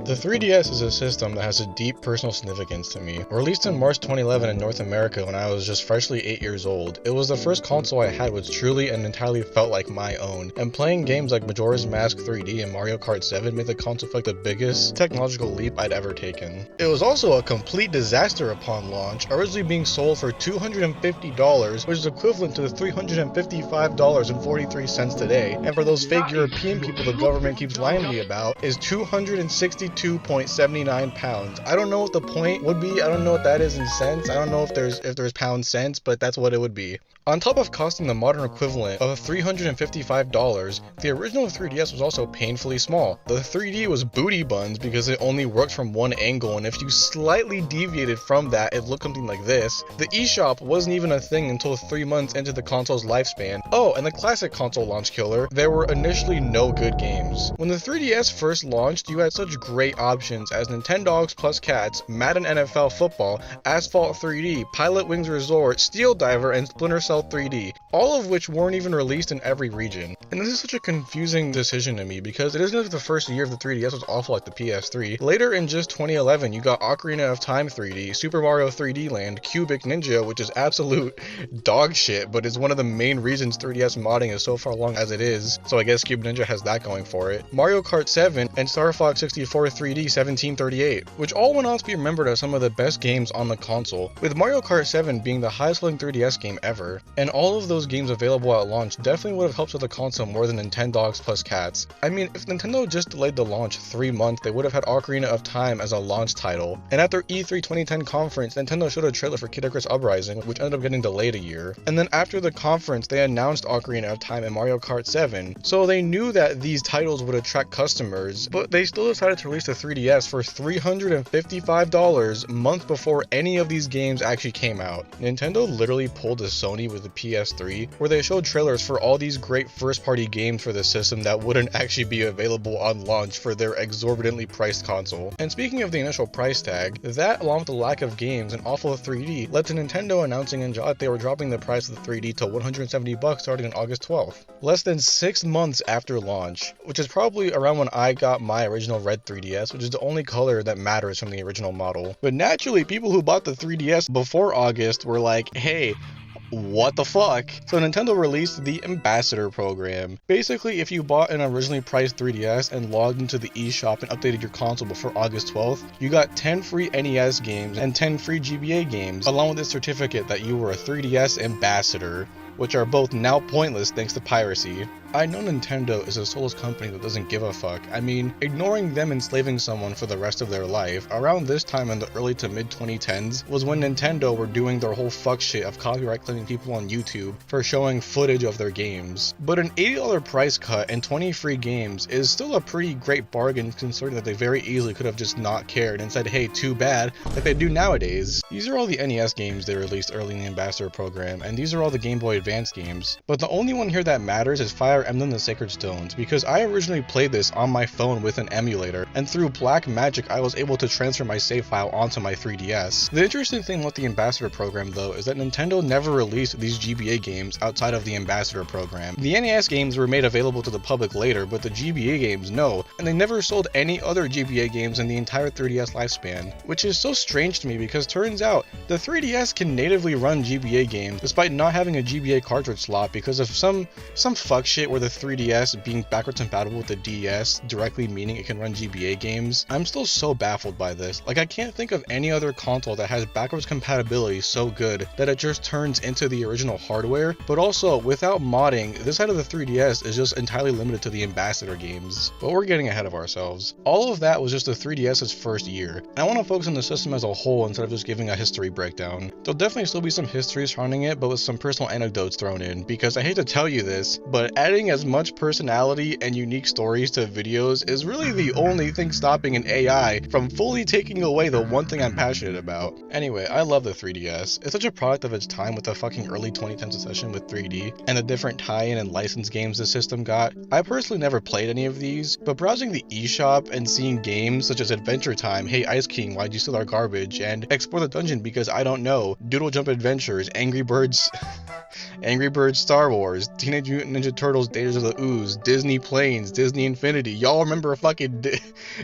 The 3DS is a system that has a deep personal significance to me. Released in March 2011 in North America when I was just freshly 8 years old, it was the first console I had which truly and entirely felt like my own, and playing games like Majora's Mask 3D and Mario Kart 7 made the console feel like the biggest technological leap I'd ever taken. It was also a complete disaster upon launch, originally being sold for $250, which is equivalent to $355.43 today, and for those fake European people the government keeps lying to me about, is 262.79 pounds. I don't know what the point would be. I don't know what that is in cents. I don't know if there's pound cents, but that's what it would be. On top of costing the modern equivalent of $355, the original 3DS was also painfully small. The 3D was booty buns because it only worked from one angle, and if you slightly deviated from that, it looked something like this. The eShop wasn't even a thing until 3 months into the console's lifespan. Oh, and the classic console launch killer, there were initially no good games. When the 3DS first launched, you had such great options as Nintendogs Plus Cats, Madden NFL Football, Asphalt 3D, Pilot Wings Resort, Steel Diver, and Splinter Cell 3D, all of which weren't even released in every region. And this is such a confusing decision to me because it isn't as if the first year of the 3DS was awful like the PS3. Later in just 2011, you got Ocarina of Time 3D, Super Mario 3D Land, Cubic Ninja, which is absolute dog shit, but is one of the main reasons 3DS modding is so far along as it is, so I guess Cubic Ninja has that going for it, Mario Kart 7, and Star Fox 64 3D 1738, which all went on to be remembered as some of the best games on the console, with Mario Kart 7 being the highest-selling 3DS game ever. And all of those games available at launch definitely would have helped with the console more than Nintendogs Plus Cats. I mean, if Nintendo just delayed the launch 3 months, they would have had Ocarina of Time as a launch title. And at their E3 2010 conference, Nintendo showed a trailer for Kid Icarus Uprising, which ended up getting delayed a year. And then after the conference, they announced Ocarina of Time and Mario Kart 7. So they knew that these titles would attract customers, but they still decided to release the 3DS for $355 months before any of these games actually came out. Nintendo literally pulled a Sony with the PS3, where they showed trailers for all these great first-party games for the system that wouldn't actually be available on launch for their exorbitantly priced console. And speaking of the initial price tag, that along with the lack of games and awful 3D led to Nintendo announcing in July that they were dropping the price of the 3D to $170 starting on August 12th. Less than 6 months after launch, which is probably around when I got my original red 3DS, which is the only color that matters from the original model. But naturally, people who bought the 3DS before August were like, hey, what the fuck? So Nintendo released the Ambassador program. Basically, if you bought an originally priced 3DS and logged into the eShop and updated your console before August 12th, you got 10 free NES games and 10 free GBA games, along with a certificate that you were a 3DS ambassador, which are both now pointless thanks to piracy. I know Nintendo is a soulless company that doesn't give a fuck. I mean, ignoring them enslaving someone for the rest of their life, around this time in the early to mid 2010s was when Nintendo were doing their whole fuck shit of copyright claiming people on YouTube for showing footage of their games. But an $80 price cut and 20 free games is still a pretty great bargain considering that they very easily could have just not cared and said, hey, too bad, like they do nowadays. These are all the NES games they released early in the Ambassador program, and these are all the Game Boy Advance games. But the only one here that matters is Fire Emblem the Sacred Stones, because I originally played this on my phone with an emulator, and through black magic I was able to transfer my save file onto my 3DS. The interesting thing with the Ambassador program though is that Nintendo never released these GBA games outside of the Ambassador program. The NES games were made available to the public later, but the GBA games no, and they never sold any other GBA games in the entire 3DS lifespan, which is so strange to me because turns out the 3DS can natively run GBA games despite not having a GBA cartridge slot because of some fuck shit where the 3DS being backwards compatible with the DS directly meaning it can run GBA games. I'm still so baffled by this. Like, I can't think of any other console that has backwards compatibility so good that it just turns into the original hardware, but also without modding, this side of the 3DS is just entirely limited to the Ambassador games. But we're getting ahead of ourselves. All of that was just the 3DS's first year. I want to focus on the system as a whole instead of just giving a history breakdown. There'll definitely still be some history surrounding it, but with some personal anecdotes thrown in, because I hate to tell you this, but adding as much personality and unique stories to videos is really the only thing stopping an AI from fully taking away the one thing I'm passionate about. Anyway, I love the 3DS. It's such a product of its time with the fucking early 2010s obsession with 3D and the different tie-in and license games the system got. I personally never played any of these, but browsing the eShop and seeing games such as Adventure Time, Hey Ice King, Why'd You Steal Our Garbage, and Explore the Dungeon Because I Don't Know, Doodle Jump Adventures, Angry Birds Star Wars, Teenage Mutant Ninja Turtles Marvel's Dangers of the Ooze, Disney Planes, Disney Infinity. Y'all remember y'all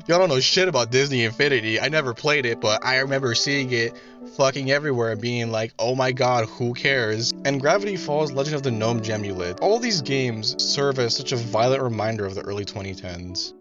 don't know shit about Disney Infinity. I never played it, but I remember seeing it fucking everywhere and being like, oh my god, who cares? And Gravity Falls, Legend of the Gnome Gemulet. All these games serve as such a violent reminder of the early 2010s.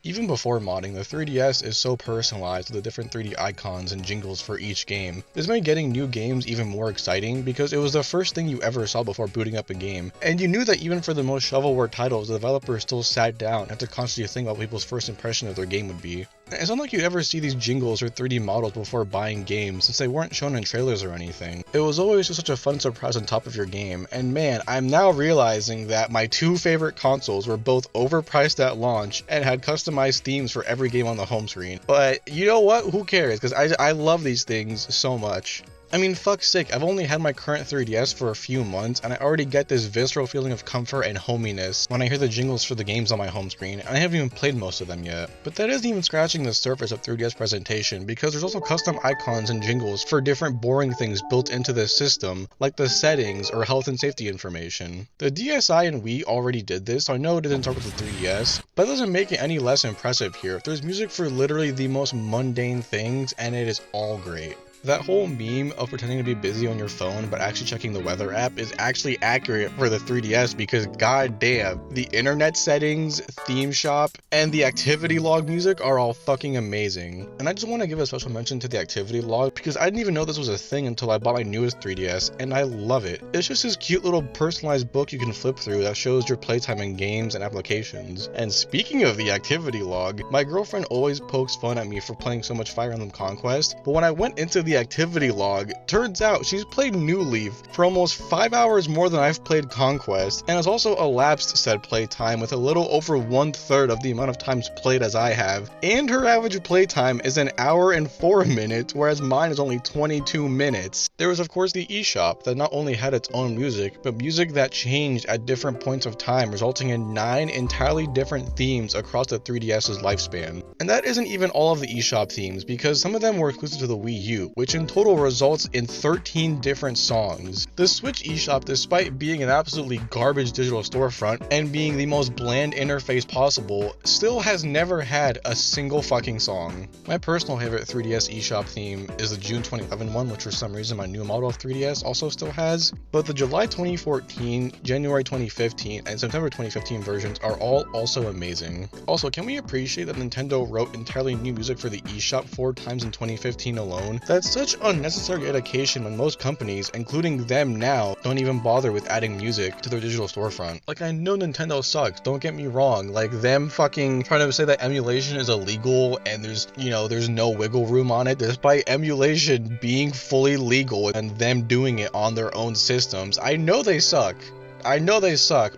Even before modding, the 3DS is so personalized with the different 3D icons and jingles for each game. This made getting new games even more exciting because it was the first thing you ever saw before booting up a game. And you knew that even for the most shovelware titles, the developers still sat down and had to constantly think about what people's first impression of their game would be. It's not like you'd ever see these jingles or 3D models before buying games, since they weren't shown in trailers or anything. It was always just such a fun surprise on top of your game, and man, I'm now realizing that my two favorite consoles were both overpriced at launch and had customized themes for every game on the home screen. But you know what? Who cares? Because I love these things so much. I mean, fuck's sake, I've only had my current 3DS for a few months, and I already get this visceral feeling of comfort and hominess when I hear the jingles for the games on my home screen, and I haven't even played most of them yet. But that isn't even scratching the surface of 3DS presentation, because there's also custom icons and jingles for different boring things built into this system, like the settings or health and safety information. The DSi and Wii already did this, so I know it didn't start with the 3DS, but that doesn't make it any less impressive here. There's music for literally the most mundane things, and it is all great. That whole meme of pretending to be busy on your phone but actually checking the weather app is actually accurate for the 3DS because goddamn, the internet settings, theme shop, and the activity log music are all fucking amazing. And I just want to give a special mention to the activity log because I didn't even know this was a thing until I bought my newest 3DS, and I love it. It's just this cute little personalized book you can flip through that shows your playtime in games and applications. And speaking of the activity log, my girlfriend always pokes fun at me for playing so much Fire Emblem Conquest, but when I went into the activity log, turns out she's played New Leaf for almost 5 hours more than I've played Conquest, and has also elapsed said playtime with a little over 1/3 of the amount of times played as I have, and her average playtime is 1 hour and 4 minutes, whereas mine is only 22 minutes. There was of course the eShop that not only had its own music, but music that changed at different points of time, resulting in 9 entirely different themes across the 3DS's lifespan. And that isn't even all of the eShop themes, because some of them were exclusive to the Wii U, which in total results in 13 different songs. The Switch eShop, despite being an absolutely garbage digital storefront and being the most bland interface possible, still has never had a single fucking song. My personal favorite 3DS eShop theme is the June 2011 one, which for some reason my new model of 3DS also still has, but the July 2014, January 2015, and September 2015 versions are all also amazing. Also, can we appreciate that Nintendo wrote entirely new music for the eShop 4 times in 2015 alone? That's such unnecessary dedication when most companies, including them now, don't even bother with adding music to their digital storefront. Like, I know Nintendo sucks, don't get me wrong, like them fucking trying to say that emulation is illegal and there's no wiggle room on it, despite emulation being fully legal and them doing it on their own systems. I know they suck,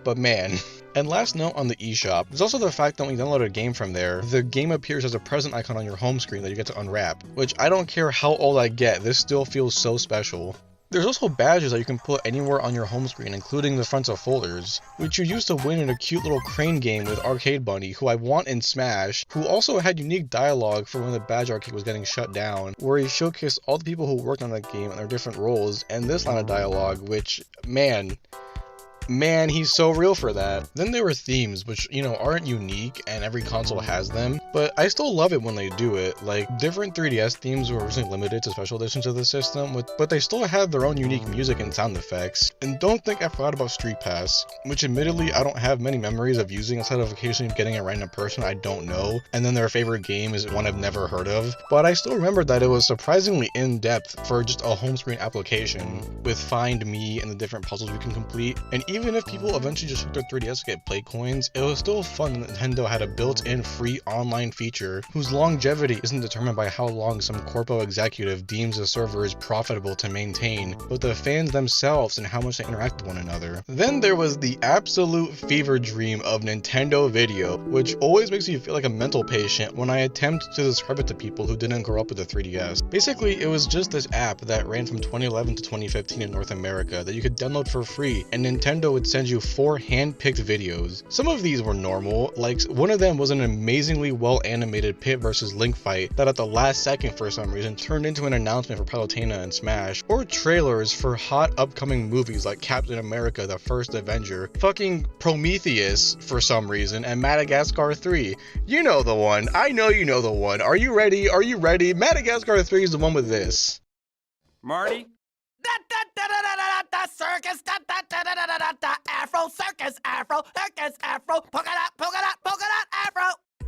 but man. And last note on the eShop, there's also the fact that when you download a game from there, the game appears as a present icon on your home screen that you get to unwrap, which I don't care how old I get, this still feels so special. There's also badges that you can put anywhere on your home screen, including the fronts of folders, which you used to win in a cute little crane game with Arcade Bunny, who I want in Smash, who also had unique dialogue for when the Badge Arcade was getting shut down, where he showcased all the people who worked on that game and their different roles, and this line of dialogue, which, man, he's so real for that. Then there were themes, which, aren't unique and every console has them, but I still love it when they do it. Like, different 3DS themes were originally limited to special editions of the system, but they still had their own unique music and sound effects. And don't think I forgot about Street Pass, which admittedly I don't have many memories of using outside of occasionally getting a random person I don't know, and then their favorite game is one I've never heard of. But I still remember that it was surprisingly in-depth for just a home screen application, with Find Me and the different puzzles we can complete. And even if people eventually just took their 3DS to get play coins, it was still fun that Nintendo had a built-in free online feature whose longevity isn't determined by how long some corpo executive deems the server is profitable to maintain, but the fans themselves and how much they interact with one another. Then there was the absolute fever dream of Nintendo Video, which always makes me feel like a mental patient when I attempt to describe it to people who didn't grow up with the 3DS. Basically, it was just this app that ran from 2011 to 2015 in North America that you could download for free, and Nintendo Nintendo would send you 4 hand-picked videos. Some of these were normal, like one of them was an amazingly well-animated Pit vs. Link fight that at the last second for some reason turned into an announcement for Palutena and Smash, or trailers for hot upcoming movies like Captain America: The First Avenger, fucking Prometheus for some reason, and Madagascar 3. You know the one. I know you know the one. Are you ready? Are you ready? Madagascar 3 is the one with this. Marty? Circus, Afro, circus, Afro, circus, Afro, polka dot, Afro.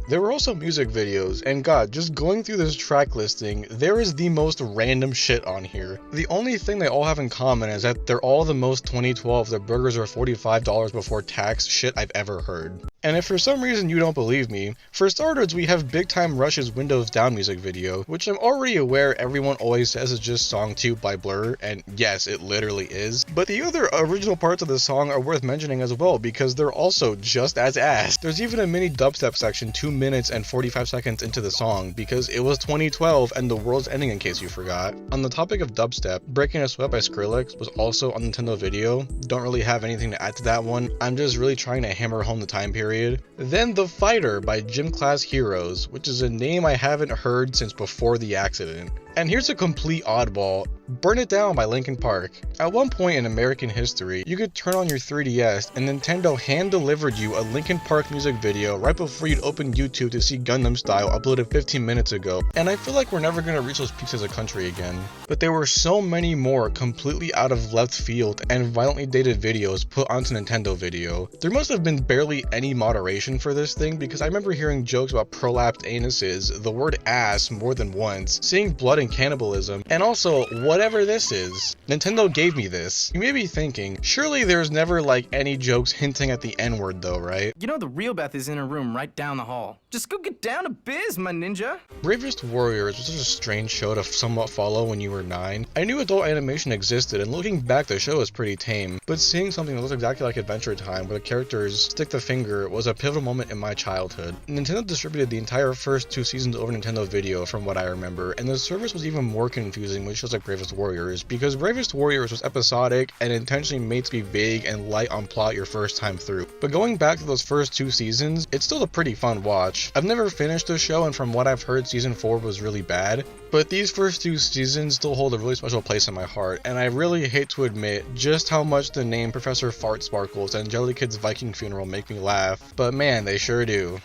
There were also music videos, and god, just going through this track listing, there is the most random shit on here. The only thing they all have in common is that they're all the most 2012 "the burgers are $45 before tax" shit I've ever heard. And if for some reason you don't believe me, for starters we have Big Time Rush's Windows Down music video, which I'm already aware everyone always says is just Song 2 by Blur, and yes, it literally is. But the other original parts of the song are worth mentioning as well, because they're also just as ass. There's even a mini dubstep section 2 minutes and 45 seconds into the song, because it was 2012 and the world's ending in case you forgot. On the topic of dubstep, Breaking a Sweat by Skrillex was also on Nintendo Video. Don't really have anything to add to that one, I'm just really trying to hammer home the time period. Then The Fighter by Gym Class Heroes, which is a name I haven't heard since before the accident. And here's a complete oddball, Burn It Down by Linkin Park. At one point in American history, you could turn on your 3DS and Nintendo hand-delivered you a Linkin Park music video right before you'd open YouTube to see Gundam Style uploaded 15 minutes ago. And I feel like we're never gonna reach those peaks as a country again. But there were so many more completely out of left field and violently dated videos put onto Nintendo Video. There must have been barely any moderation for this thing, because I remember hearing jokes about prolapsed anuses, the word ass more than once, seeing blood and cannibalism, and also whatever this is. Nintendo gave me this. You may be thinking, surely there's never like any jokes hinting at the N-word though, right? You know the real Beth is in her room right down the hall. Just go get down to biz, my ninja. Bravest Warriors was such a strange show to somewhat follow when you were 9. I knew adult animation existed, and looking back the show was pretty tame, but seeing something that looks exactly like Adventure Time where the characters stick the finger was a pivotal moment in my childhood. Nintendo distributed the entire first 2 seasons over Nintendo Video from what I remember, and the service was even more confusing with shows like Bravest Warriors, because Bravest Warriors was episodic and intentionally made to be vague and light on plot your first time through. But going back to those first 2 seasons, it's still a pretty fun watch. I've never finished the show, and from what I've heard, season 4 was really bad, but these first 2 seasons still hold a really special place in my heart, and I really hate to admit just how much the name Professor Fart Sparkles and Jelly Kid's Viking Funeral make me laugh, but man, they sure do.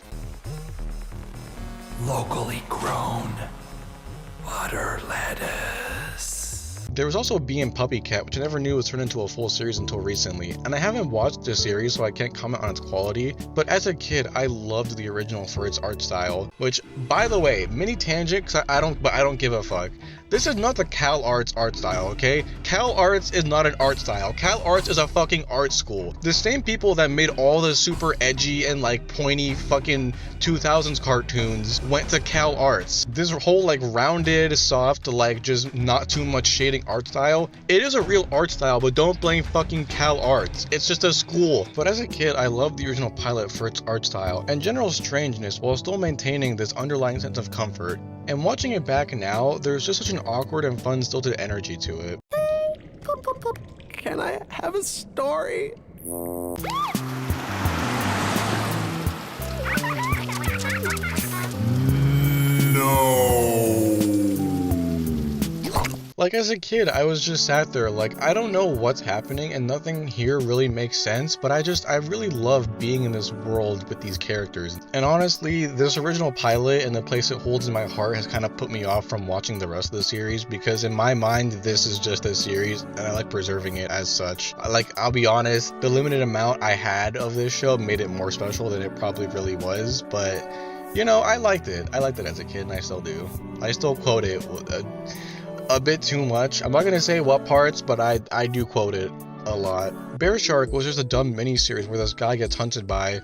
Locally grown water lettuce. There was also Bee and Puppy Cat, which I never knew was turned into a full series until recently, and I haven't watched the series so I can't comment on its quality, but as a kid I loved the original for its art style, which, by the way, mini tangent, 'cause I don't give a fuck. This is not the Cal Arts art style, okay? Cal Arts is not an art style. Cal Arts is a fucking art school. The same people that made all the super edgy and like pointy fucking 2000s cartoons went to Cal Arts. This whole like rounded, soft, like just not too much shading art style, it is a real art style, but don't blame fucking Cal Arts. It's just a school. But as a kid, I loved the original pilot for its art style and general strangeness while still maintaining this underlying sense of comfort. And watching it back now, there's just such an awkward and fun stilted energy to it. Can I have a story? Like as a kid, I was just sat there like, I don't know what's happening and nothing here really makes sense, but I really love being in this world with these characters. And honestly, this original pilot and the place it holds in my heart has kind of put me off from watching the rest of the series, because in my mind, this is just a series and I like preserving it as such. Like, I'll be honest, the limited amount I had of this show made it more special than it probably really was, but you know, I liked it. I liked it as a kid and I still do. I still quote it a bit too much. I'm not gonna say what parts, but I do quote it a lot. Bear Shark was just a dumb mini-series where this guy gets hunted by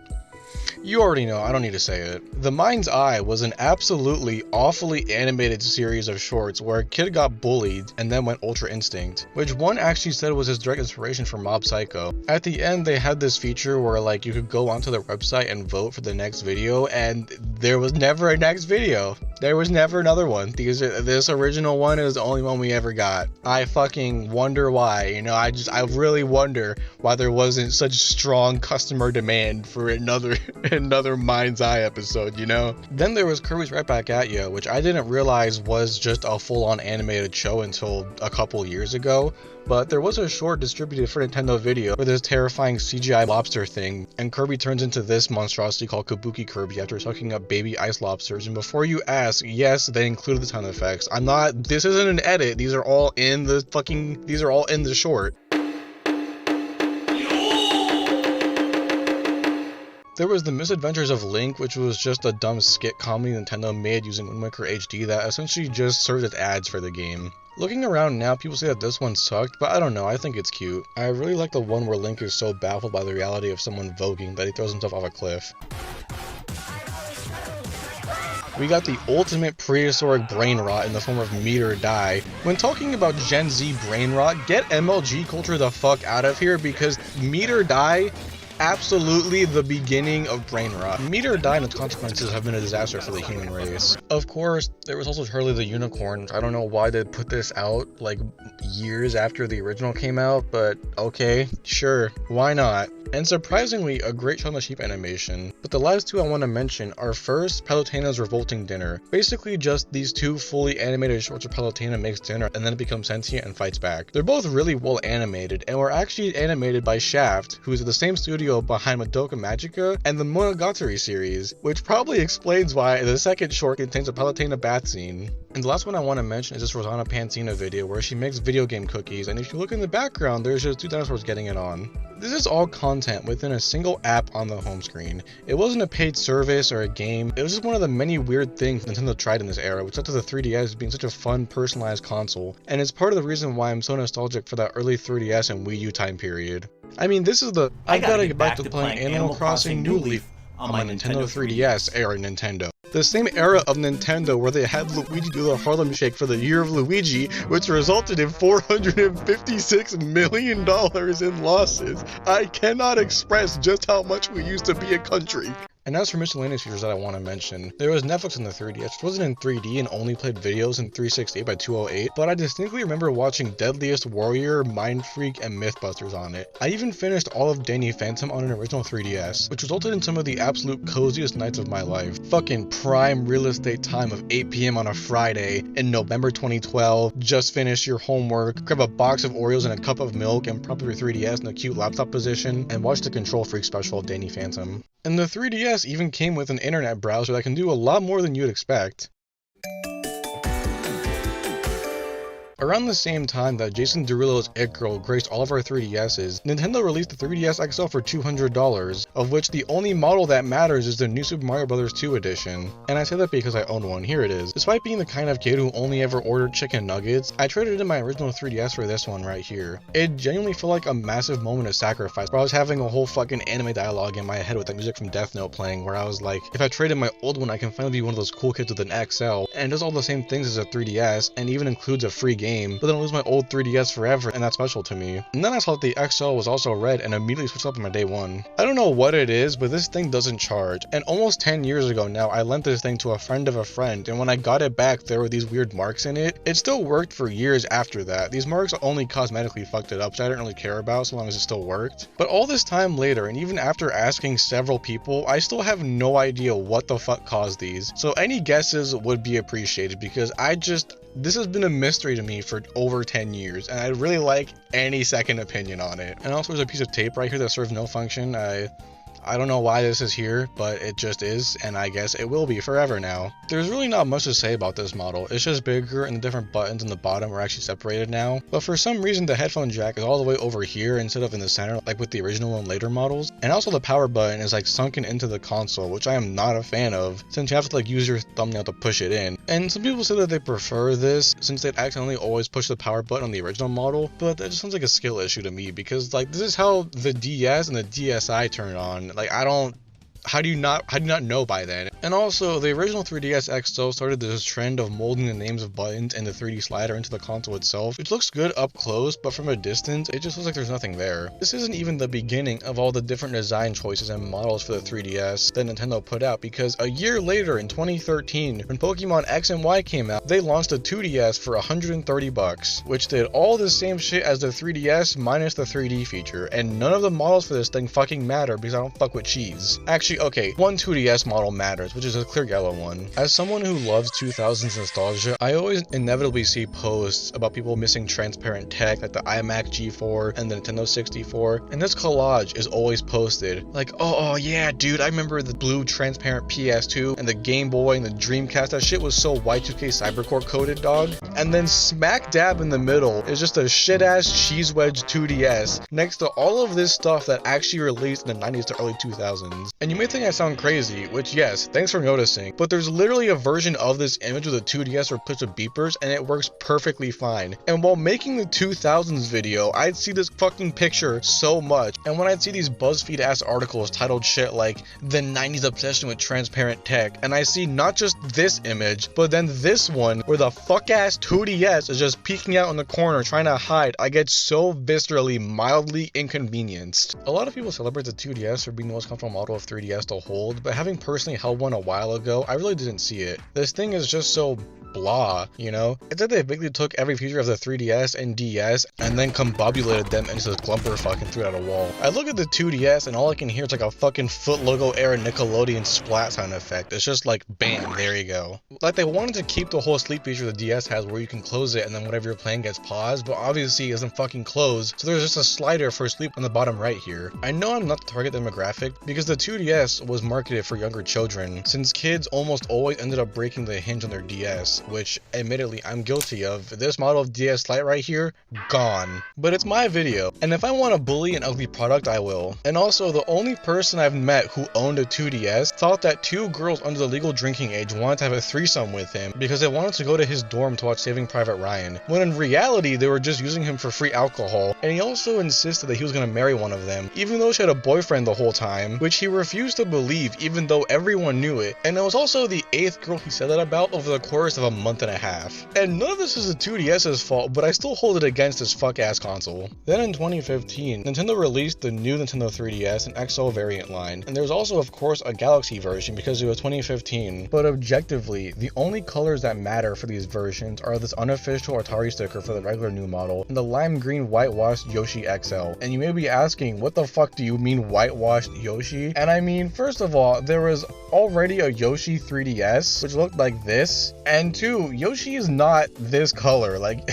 You already know, I don't need to say it. The Mind's Eye was an absolutely awfully animated series of shorts where a kid got bullied and then went Ultra Instinct, which one actually said was his direct inspiration for Mob Psycho. At the end, they had this feature where like you could go onto their website and vote for the next video, and there was never a next video. There was never another one. This original one is the only one we ever got. I fucking wonder why. You know, I really wonder why there wasn't such strong customer demand for another Mind's Eye episode, you know? Then there was Kirby's Right Back at Ya, which I didn't realize was just a full-on animated show until a couple years ago. But there was a short distributed for Nintendo Video with this terrifying CGI lobster thing, and Kirby turns into this monstrosity called Kabuki Kirby after sucking up baby ice lobsters. And before you ask, yes, they included the sound effects. This isn't an edit, these are all in the short. There was The Misadventures of Link, which was just a dumb skit comedy Nintendo made using Wind Waker HD that essentially just served as ads for the game. Looking around now, people say that this one sucked, but I don't know, I think it's cute. I really like the one where Link is so baffled by the reality of someone voguing that he throws himself off a cliff. We got the ultimate prehistoric brain rot in the form of Meet or Die. When talking about Gen Z brain rot, get MLG culture the fuck out of here, because Meet or Die, absolutely the beginning of brain rot. Meet or Die and its consequences have been a disaster for the human race. Of course, there was also Charlie the Unicorn. I don't know why they put this out like years after the original came out, but okay, sure, why not? And surprisingly, a great Shaun the Sheep animation. But the last two I want to mention are first, Palutena's Revolting Dinner. Basically just these two fully animated shorts where Palutena makes dinner and then it becomes sentient and fights back. They're both really well animated and were actually animated by Shaft, who is the same studio behind Madoka Magica and the Monogatari series, which probably explains why the second short contains a Palutena bath scene. And the last one I want to mention is this Rosanna Pansina video where she makes video game cookies, and if you look in the background, there's just two dinosaurs getting it on. This is all content within a single app on the home screen. It wasn't a paid service or a game, it was just one of the many weird things Nintendo tried in this era, which led to the 3DS being such a fun, personalized console, and it's part of the reason why I'm so nostalgic for that early 3DS and Wii U time period. I mean, this is the I gotta get back to playing Animal Crossing New Leaf on my Nintendo 3DS era Nintendo. The same era of Nintendo where they had Luigi do the Harlem Shake for the Year of Luigi, which resulted in $456 million in losses. I cannot express just how much we used to be a country. And as for miscellaneous features that I want to mention, there was Netflix in the 3DS, which wasn't in 3D and only played videos in 368 by 208, but I distinctly remember watching Deadliest Warrior, Mind Freak, and Mythbusters on it. I even finished all of Danny Phantom on an original 3DS, which resulted in some of the absolute coziest nights of my life. Fucking prime real estate time of 8 PM on a Friday in November 2012, just finish your homework, grab a box of Oreos and a cup of milk, and prop your 3DS in a cute laptop position, and watch the Control Freak special of Danny Phantom. And the 3DS even came with an internet browser that can do a lot more than you'd expect. Around the same time that Jason Derulo's It Girl graced all of our 3DSs, Nintendo released the 3DS XL for $200, of which the only model that matters is the New Super Mario Bros. 2 edition. And I say that because I own one, here it is. Despite being the kind of kid who only ever ordered chicken nuggets, I traded in my original 3DS for this one right here. It genuinely felt like a massive moment of sacrifice, where I was having a whole fucking anime dialogue in my head with that music from Death Note playing, where I was like, if I trade in my old one, I can finally be one of those cool kids with an XL, and it does all the same things as a 3DS, and even includes a free game, but then I'll lose my old 3DS forever, and that's special to me. And then I saw that the XL was also red and immediately switched up on my day one. I don't know what it is, but this thing doesn't charge. And almost 10 years ago now, I lent this thing to a friend of a friend, and when I got it back, there were these weird marks in it. It still worked for years after that. These marks only cosmetically fucked it up, which I didn't really care about so long as it still worked. But all this time later, and even after asking several people, I still have no idea what the fuck caused these. So any guesses would be appreciated, because this has been a mystery to me for over 10 years, and I'd really like any second opinion on it. And also there's a piece of tape right here that serves no function. I don't know why this is here, but it just is, and I guess it will be forever now. There's really not much to say about this model. It's just bigger, and the different buttons in the bottom are actually separated now. But for some reason, the headphone jack is all the way over here instead of in the center, like with the original and later models. And also the power button is like sunken into the console, which I am not a fan of, since you have to like use your thumbnail to push it in. And some people say that they prefer this, since they'd accidentally always push the power button on the original model, but that just sounds like a skill issue to me, because like this is how the DS and the DSi turn on. Like I how do you not know by then? And also, the original 3DS XL started this trend of molding the names of buttons and the 3D slider into the console itself, which looks good up close, but from a distance, it just looks like there's nothing there. This isn't even the beginning of all the different design choices and models for the 3DS that Nintendo put out, because a year later in 2013, when Pokemon X and Y came out, they launched a 2DS for $130, which did all the same shit as the 3DS minus the 3D feature, and none of the models for this thing fucking matter because I don't fuck with cheese. Actually, okay, one 2DS model matters, which is a clear yellow one. As someone who loves 2000s nostalgia, I always inevitably see posts about people missing transparent tech like the iMac G4 and the Nintendo 64, and this collage is always posted like, oh yeah dude, I remember the blue transparent PS2 and the Game Boy and the Dreamcast. That shit was so Y2K Cybercore coded, dog. And then smack dab in the middle is just a shit ass cheese wedge 2DS next to all of this stuff that actually released in the 90s to early 2000s. And you may think I sound crazy, which yes, thanks for noticing, but there's literally a version of this image with a 2DS or push of beepers and it works perfectly fine. And while making the 2000s video, I'd see this fucking picture so much, and when I'd see these BuzzFeed ass articles titled shit like the 90s obsession with transparent tech, and I see not just this image, but then this one where the fuck ass 2DS is just peeking out in the corner trying to hide, I get so viscerally, mildly inconvenienced. A lot of people celebrate the 2DS for being the most comfortable model of 3DS to hold, but having personally held one a while ago, I really didn't see it. This thing is just so blah, you know? It's like they basically took every feature of the 3DS and DS and then combobulated them into this glumper fucking threw it at a wall. I look at the 2DS and all I can hear is like a fucking Foot Logo era Nickelodeon splat sound effect. It's just like bam, there you go. Like they wanted to keep the whole sleep feature the DS has where you can close it and then whatever you're playing gets paused, but obviously it isn't fucking closed, so there's just a slider for sleep on the bottom right here. I know I'm not the target demographic because the 2DS was marketed for younger children, since kids almost always ended up breaking the hinge on their DS, which admittedly I'm guilty of. This model of DS Lite right here, gone. But it's my video, and if I want to bully an ugly product, I will. And also, the only person I've met who owned a 2DS thought that two girls under the legal drinking age wanted to have a threesome with him because they wanted to go to his dorm to watch Saving Private Ryan, when in reality they were just using him for free alcohol. And he also insisted that he was going to marry one of them, even though she had a boyfriend the whole time, which he refused to believe even though everyone knew it. And it was also the 8th girl he said that about over the course of a month and a half. And none of this is the 2DS's fault, but I still hold it against this fuck ass console. Then in 2015, Nintendo released the new Nintendo 3DS and XL variant line, and there's also of course a Galaxy version because it was 2015. But objectively, the only colors that matter for these versions are this unofficial Atari sticker for the regular new model and the lime green whitewashed Yoshi XL. And you may be asking, what the fuck do you mean whitewashed Yoshi? And I mean, first of all, there was already a Yoshi 3DS which looked like this, and two, Yoshi is not this color. Like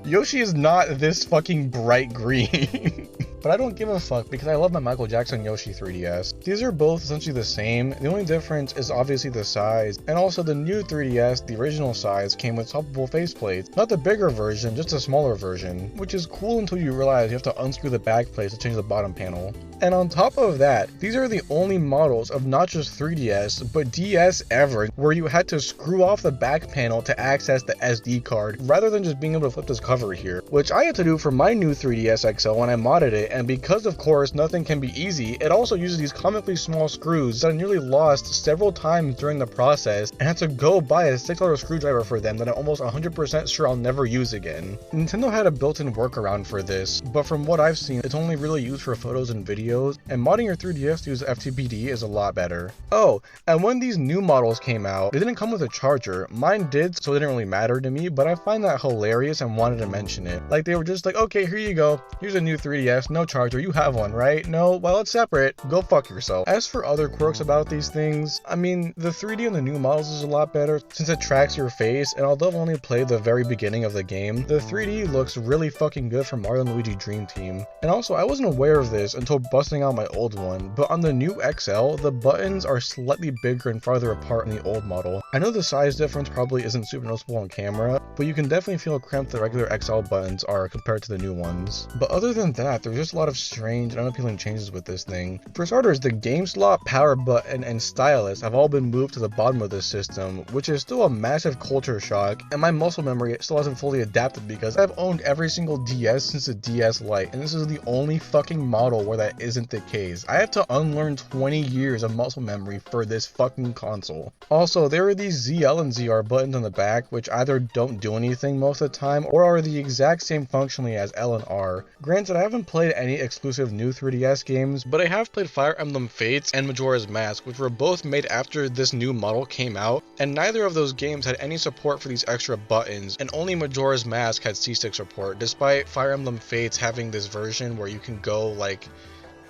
Yoshi is not this fucking bright green. But I don't give a fuck because I love my Michael Jackson Yoshi 3DS. These are both essentially the same. The only difference is obviously the size, and also the new 3DS, the original size, came with swappable faceplates. Not the bigger version, just a smaller version, which is cool until you realize you have to unscrew the back plates to change the bottom panel. And on top of that, these are the only models of not just 3DS, but DS ever, where you had to screw off the back panel to access the SD card, rather than just being able to flip this cover here, which I had to do for my new 3DS XL when I modded it, and because of course nothing can be easy, it also uses these comically small screws that I nearly lost several times during the process, and had to go buy a $6 screwdriver for them that I'm almost 100% sure I'll never use again. Nintendo had a built-in workaround for this, but from what I've seen, it's only really used for photos and videos, and modding your 3DS to use FTPD is a lot better. Oh, and when these new models came out, they didn't come with a charger. Mine did, so it didn't really matter to me, but I find that hilarious and wanted to mention it. Like, they were just like, okay, here you go, here's a new 3DS, no charger, you have one, right? No? Well, it's separate, go fuck yourself. As for other quirks about these things, I mean, the 3D on the new models is a lot better since it tracks your face, and although I've only played the very beginning of the game, the 3D looks really fucking good for Mario & Luigi Dream Team. And also, I wasn't aware of this until busting out my old one, but on the new XL, the buttons are slightly bigger and farther apart in the old model. I know the size difference probably isn't super noticeable on camera, but you can definitely feel how cramped the regular XL buttons are compared to the new ones. But other than that, there's just a lot of strange and unappealing changes with this thing. For starters, the game slot, power button, and stylus have all been moved to the bottom of this system, which is still a massive culture shock, and my muscle memory still hasn't fully adapted because I've owned every single DS since the DS Lite, and this is the only fucking model where that isn't the case. I have to unlearn 20 years of muscle memory for this fucking console. Also, there are these ZL and ZR buttons on the back, which either don't do anything most of the time, or are the exact same functionally as L and R. Granted, I haven't played any exclusive new 3DS games, but I have played Fire Emblem Fates and Majora's Mask, which were both made after this new model came out, and neither of those games had any support for these extra buttons, and only Majora's Mask had C-Stick support, despite Fire Emblem Fates having this version where you can go like,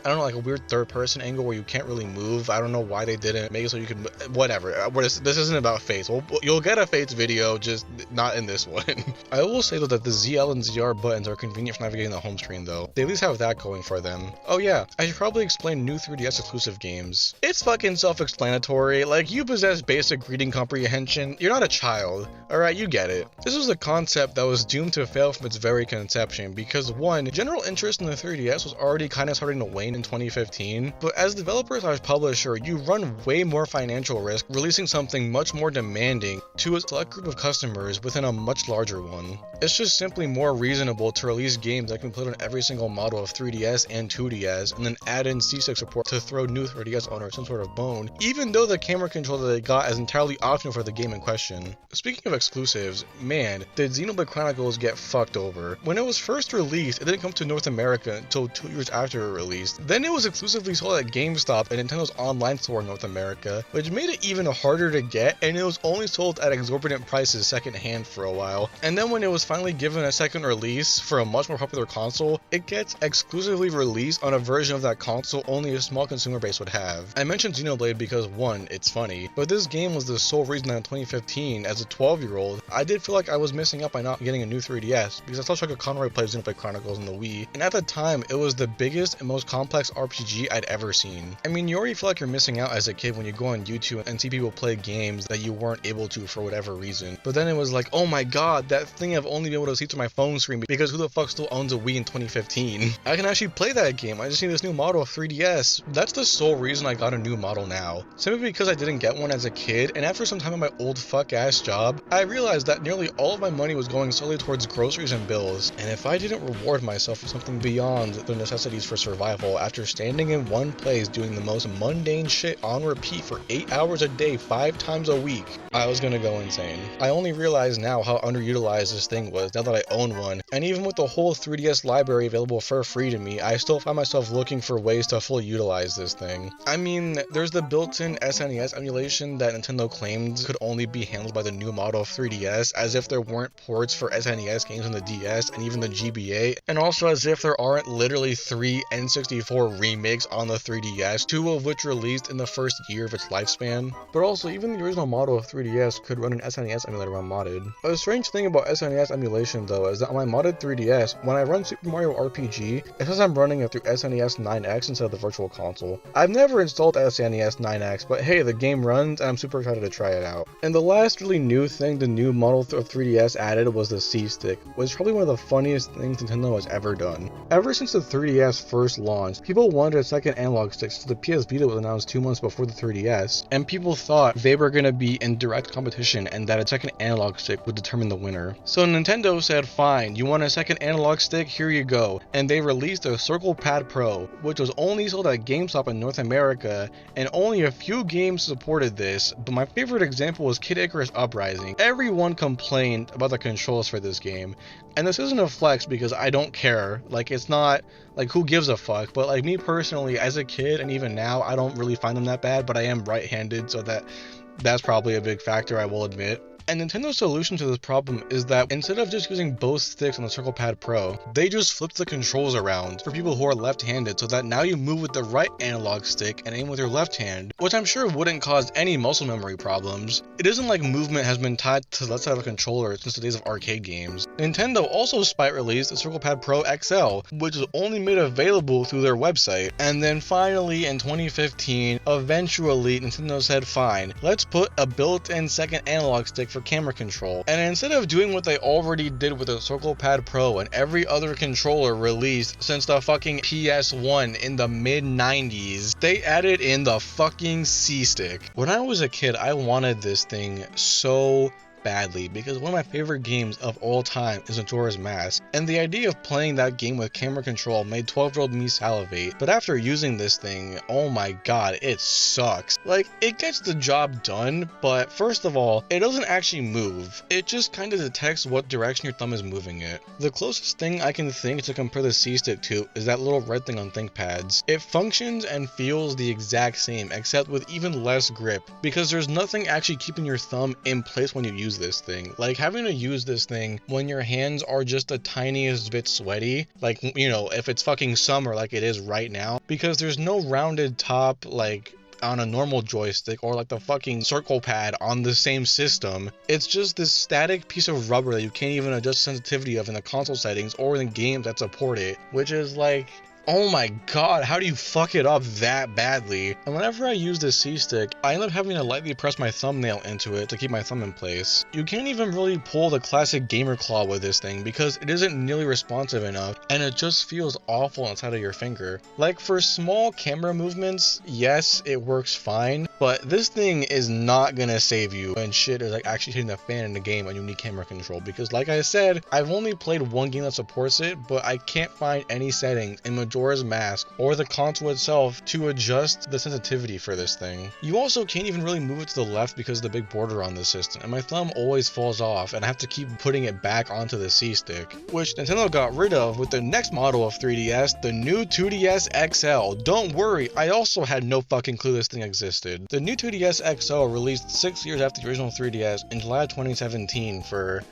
I don't know, like a weird third-person angle where you can't really move. I don't know why they didn't make it so you could, whatever. This isn't about Fates. You'll get a Fates video, just not in this one. I will say though that the ZL and ZR buttons are convenient for navigating the home screen though. They at least have that going for them. Oh yeah, I should probably explain new 3DS exclusive games. It's fucking self-explanatory. Like, you possess basic reading comprehension. You're not a child. Alright, you get it. This was a concept that was doomed to fail from its very conception because, one, general interest in the 3DS was already kind of starting to wane in 2015, but as developer/publisher, you run way more financial risk releasing something much more demanding to a select group of customers within a much larger one. It's just simply more reasonable to release games that can play on every single model of 3DS and 2DS, and then add in C6 support to throw new 3DS owners some sort of bone, even though the camera control that they got is entirely optional for the game in question. Speaking of exclusives, man, did Xenoblade Chronicles get fucked over. When it was first released, it didn't come to North America until 2 years after it released. Then it was exclusively sold at GameStop and Nintendo's online store in North America, which made it even harder to get, and it was only sold at exorbitant prices secondhand for a while. And then when it was finally given a second release for a much more popular console, it gets exclusively released on a version of that console only a small consumer base would have. I mentioned Xenoblade because, one, it's funny, but this game was the sole reason that in 2015, as a 12-year-old, I did feel like I was missing out by not getting a new 3DS, because I saw Chuck Conroy play Xenoblade Chronicles on the Wii, and at the time, it was the biggest and most complex RPG I'd ever seen. I mean, you already feel like you're missing out as a kid when you go on YouTube and see people play games that you weren't able to for whatever reason. But then it was like, oh my god, that thing I've only been able to see through my phone screen because who the fuck still owns a Wii in 2015? I can actually play that game. I just need this new model of 3DS. That's the sole reason I got a new model now. Simply because I didn't get one as a kid, and after some time at my old fuck ass job, I realized that nearly all of my money was going solely towards groceries and bills, and if I didn't reward myself for something beyond the necessities for survival after standing in one place doing the most mundane shit on repeat for 8 hours a day 5 times a week, I was gonna go insane. I only realize now how underutilized this thing was now that I own one, and even with the whole 3DS library available for free to me, I still find myself looking for ways to fully utilize this thing. I mean, there's the built-in SNES emulation that Nintendo claimed could only be handled by the new model of 3DS, as if there weren't ports for SNES games on the DS and even the GBA, and also as if there aren't literally 3 N64 remakes on the 3DS, 2 of which released in the first year of its lifespan. But also, even the original model of 3DS could run an SNES emulator when modded. A strange thing about SNES emulation though is that on my modded 3DS, when I run Super Mario RPG, it says I'm running it through SNES 9X instead of the Virtual Console. I've never installed SNES 9X, but hey, the game runs and I'm super excited to try it out. And the last really new thing the new model of 3DS added was the C-Stick, which is probably one of the funniest things Nintendo has ever done. Ever since the 3DS first launched, people wanted a second analog stick since the PS Vita was announced 2 months before the 3DS, and people thought they were going to be in direct competition and that a second analog stick would determine the winner. So Nintendo said, fine, you want a second analog stick? Here you go. And they released a Circle Pad Pro, which was only sold at GameStop in North America, and only a few games supported this, but my favorite example was Kid Icarus Uprising. Everyone complained about the controls for this game, and this isn't a flex because I don't care. Like, it's not, like, who gives a fuck, but like me personally, as a kid and even now, I don't really find them that bad, but I am right-handed, so that's probably a big factor, I will admit. And Nintendo's solution to this problem is that instead of just using both sticks on the Circle Pad Pro, they just flipped the controls around for people who are left-handed so that now you move with the right analog stick and aim with your left hand, which I'm sure wouldn't cause any muscle memory problems. It isn't like movement has been tied to the left side of a controller since the days of arcade games. Nintendo also spite released the Circle Pad Pro XL, which was only made available through their website. And then finally in 2015, eventually Nintendo said, fine, let's put a built-in second analog stick for camera control. And instead of doing what they already did with the Circle Pad Pro and every other controller released since the fucking PS1 in the mid-90s, they added in the fucking C-Stick. When I was a kid, I wanted this thing so badly because one of my favorite games of all time is Majora's Mask, and the idea of playing that game with camera control made 12-year-old me salivate. But after using this thing, oh my god, it sucks. Like, it gets the job done, but first of all, it doesn't actually move. It just kind of detects what direction your thumb is moving it. The closest thing I can think to compare the C-Stick to is that little red thing on ThinkPads. It functions and feels the exact same, except with even less grip, because there's nothing actually keeping your thumb in place when you use this thing. Like, having to use this thing when your hands are just the tiniest bit sweaty, like, you know, if it's fucking summer like it is right now, because there's no rounded top like on a normal joystick or like the fucking circle pad on the same system. It's just this static piece of rubber that you can't even adjust sensitivity of in the console settings or in games that support it, which is like, oh my god, how do you fuck it up that badly? And whenever I use this C-Stick, I end up having to lightly press my thumbnail into it to keep my thumb in place. You can't even really pull the classic gamer claw with this thing because it isn't nearly responsive enough, and it just feels awful inside of your finger. Like, for small camera movements, yes, it works fine, but this thing is not gonna save you when shit is like actually hitting the fan in the game and you need camera control, because like I said, I've only played one game that supports it, but I can't find any settings in Majora's Mask or the console itself to adjust the sensitivity for this thing. You also can't even really move it to the left because of the big border on the system, and my thumb always falls off and I have to keep putting it back onto the C-Stick, which Nintendo got rid of with the next model of 3DS, the new 2DS XL. Don't worry, I also had no fucking clue this thing existed. The new 2DS XL released 6 years after the original 3DS in July 2017 for...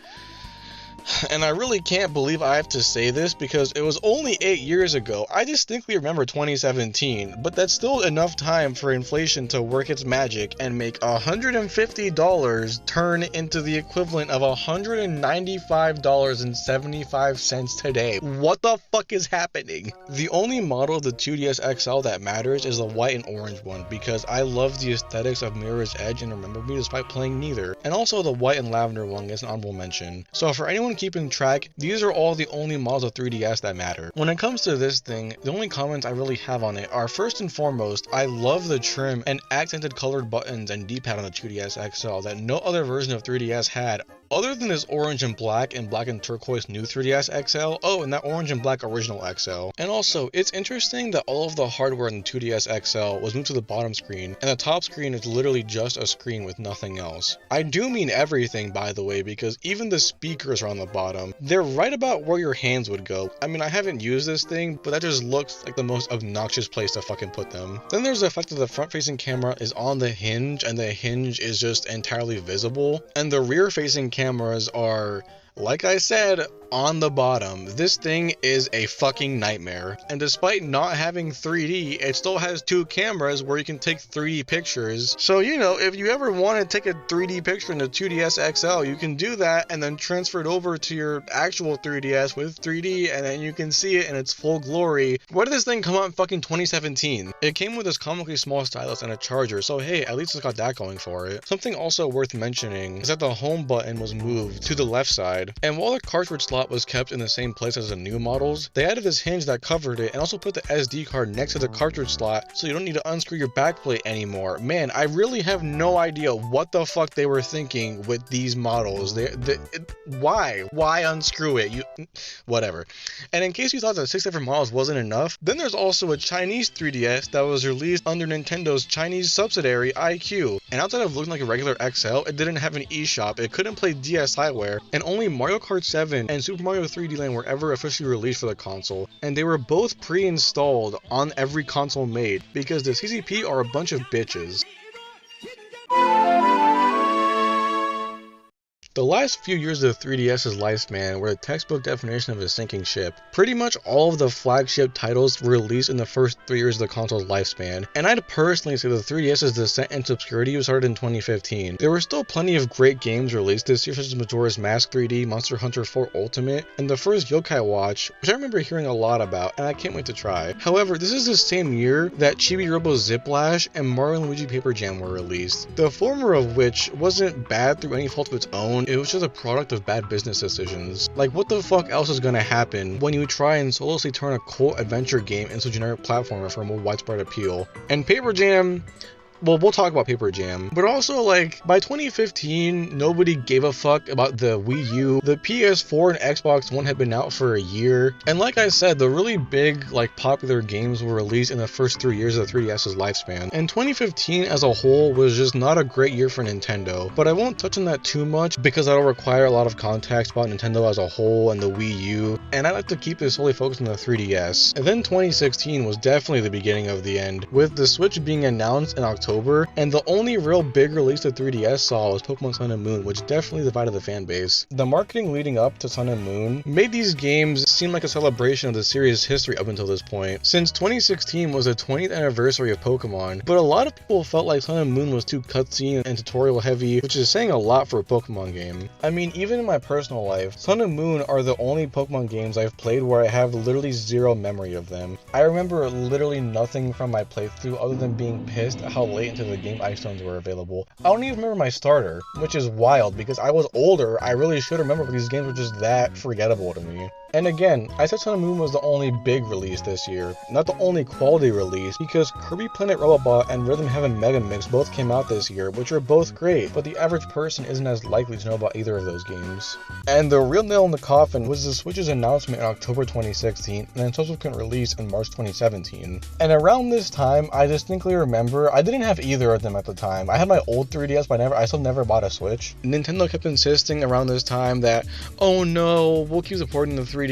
And I really can't believe I have to say this because it was only 8 years ago. I distinctly remember 2017, but that's still enough time for inflation to work its magic and make $150 turn into the equivalent of $195.75 today. What the fuck is happening? The only model of the 2DS XL that matters is the white and orange one because I love the aesthetics of Mirror's Edge and Remember Me despite playing neither. And also the white and lavender one is an honorable mention. So for anyone keeping track, these are all the only models of 3DS that matter. When it comes to this thing, the only comments I really have on it are, first and foremost, I love the trim and accented colored buttons and D-pad on the 2DS XL that no other version of 3DS had, other than this orange and black and turquoise new 3DS XL. Oh, and that orange and black original XL. And also, it's interesting that all of the hardware in the 2DS XL was moved to the bottom screen, and the top screen is literally just a screen with nothing else. I do mean everything, by the way, because even the speakers are on the bottom. They're right about where your hands would go. I mean, I haven't used this thing, but that just looks like the most obnoxious place to fucking put them. Then there's the fact that the front-facing camera is on the hinge, and the hinge is just entirely visible, and the rear-facing cameras are, like I said, on the bottom. This thing is a fucking nightmare. And despite not having 3D, it still has two cameras where you can take 3D pictures. So, you know, if you ever want to take a 3D picture in the 2DS XL, you can do that and then transfer it over to your actual 3DS with 3D, and then you can see it in its full glory. Why did this thing come out in fucking 2017? It came with this comically small stylus and a charger, so hey, at least it's got that going for it. Something also worth mentioning is that the home button was moved to the left side, and while the cartridge slot was kept in the same place as the new models, they added this hinge that covered it and also put the SD card next to the cartridge slot so you don't need to unscrew your backplate anymore. Man, I really have no idea what the fuck they were thinking with these models. Why unscrew it? Whatever. And in case you thought that 6 different models wasn't enough, then there's also a Chinese 3DS that was released under Nintendo's Chinese subsidiary iQue. And outside of looking like a regular XL, it didn't have an eShop, it couldn't play DSiWare, and only Mario Kart 7 and Super Mario 3D Land were ever officially released for the console, and they were both pre-installed on every console made because the CCP are a bunch of bitches. The last few years of the 3DS's lifespan were the textbook definition of a sinking ship. Pretty much all of the flagship titles were released in the first 3 years of the console's lifespan, and I'd personally say the 3DS's descent into obscurity started in 2015. There were still plenty of great games released this year, such as Majora's Mask 3D, Monster Hunter 4 Ultimate, and the first Yokai Watch, which I remember hearing a lot about, and I can't wait to try. However, this is the same year that Chibi Robo Ziplash and Mario & Luigi Paper Jam were released, the former of which wasn't bad through any fault of its own. It was just a product of bad business decisions. Like, what the fuck else is gonna happen when you try and soullessly turn a cult adventure game into a generic platformer for more widespread appeal? And Paper Jam, well, we'll talk about Paper Jam, but also like by 2015, nobody gave a fuck about the Wii U. The PS4 and Xbox One had been out for a year, and like I said, the really big like popular games were released in the first 3 years of the 3DS's lifespan. And 2015 as a whole was just not a great year for Nintendo, but I won't touch on that too much because that'll require a lot of context about Nintendo as a whole and the Wii U, and I like to keep this solely focused on the 3DS. And then 2016 was definitely the beginning of the end, with the Switch being announced in October, and the only real big release the 3DS saw was Pokemon Sun and Moon, which definitely divided the fan base. The marketing leading up to Sun and Moon made these games seem like a celebration of the series' history up until this point, since 2016 was the 20th anniversary of Pokemon, but a lot of people felt like Sun and Moon was too cutscene and tutorial heavy, which is saying a lot for a Pokemon game. I mean, even in my personal life, Sun and Moon are the only Pokemon games I've played where I have literally zero memory of them. I remember literally nothing from my playthrough other than being pissed at how late into the game Ice Stones were available. I don't even remember my starter, which is wild because I was older. I really should remember, but these games were just that forgettable to me. And again, I said Sun and Moon was the only big release this year, not the only quality release, because Kirby Planet Robobot and Rhythm Heaven Mega Mix both came out this year, which are both great, but the average person isn't as likely to know about either of those games. And the real nail in the coffin was the Switch's announcement in October 2016, and then subsequent release in March 2017. And around this time, I distinctly remember, I didn't have either of them at the time. I had my old 3DS, but I still never bought a Switch. Nintendo kept insisting around this time that, oh no, we'll keep supporting the 3DS,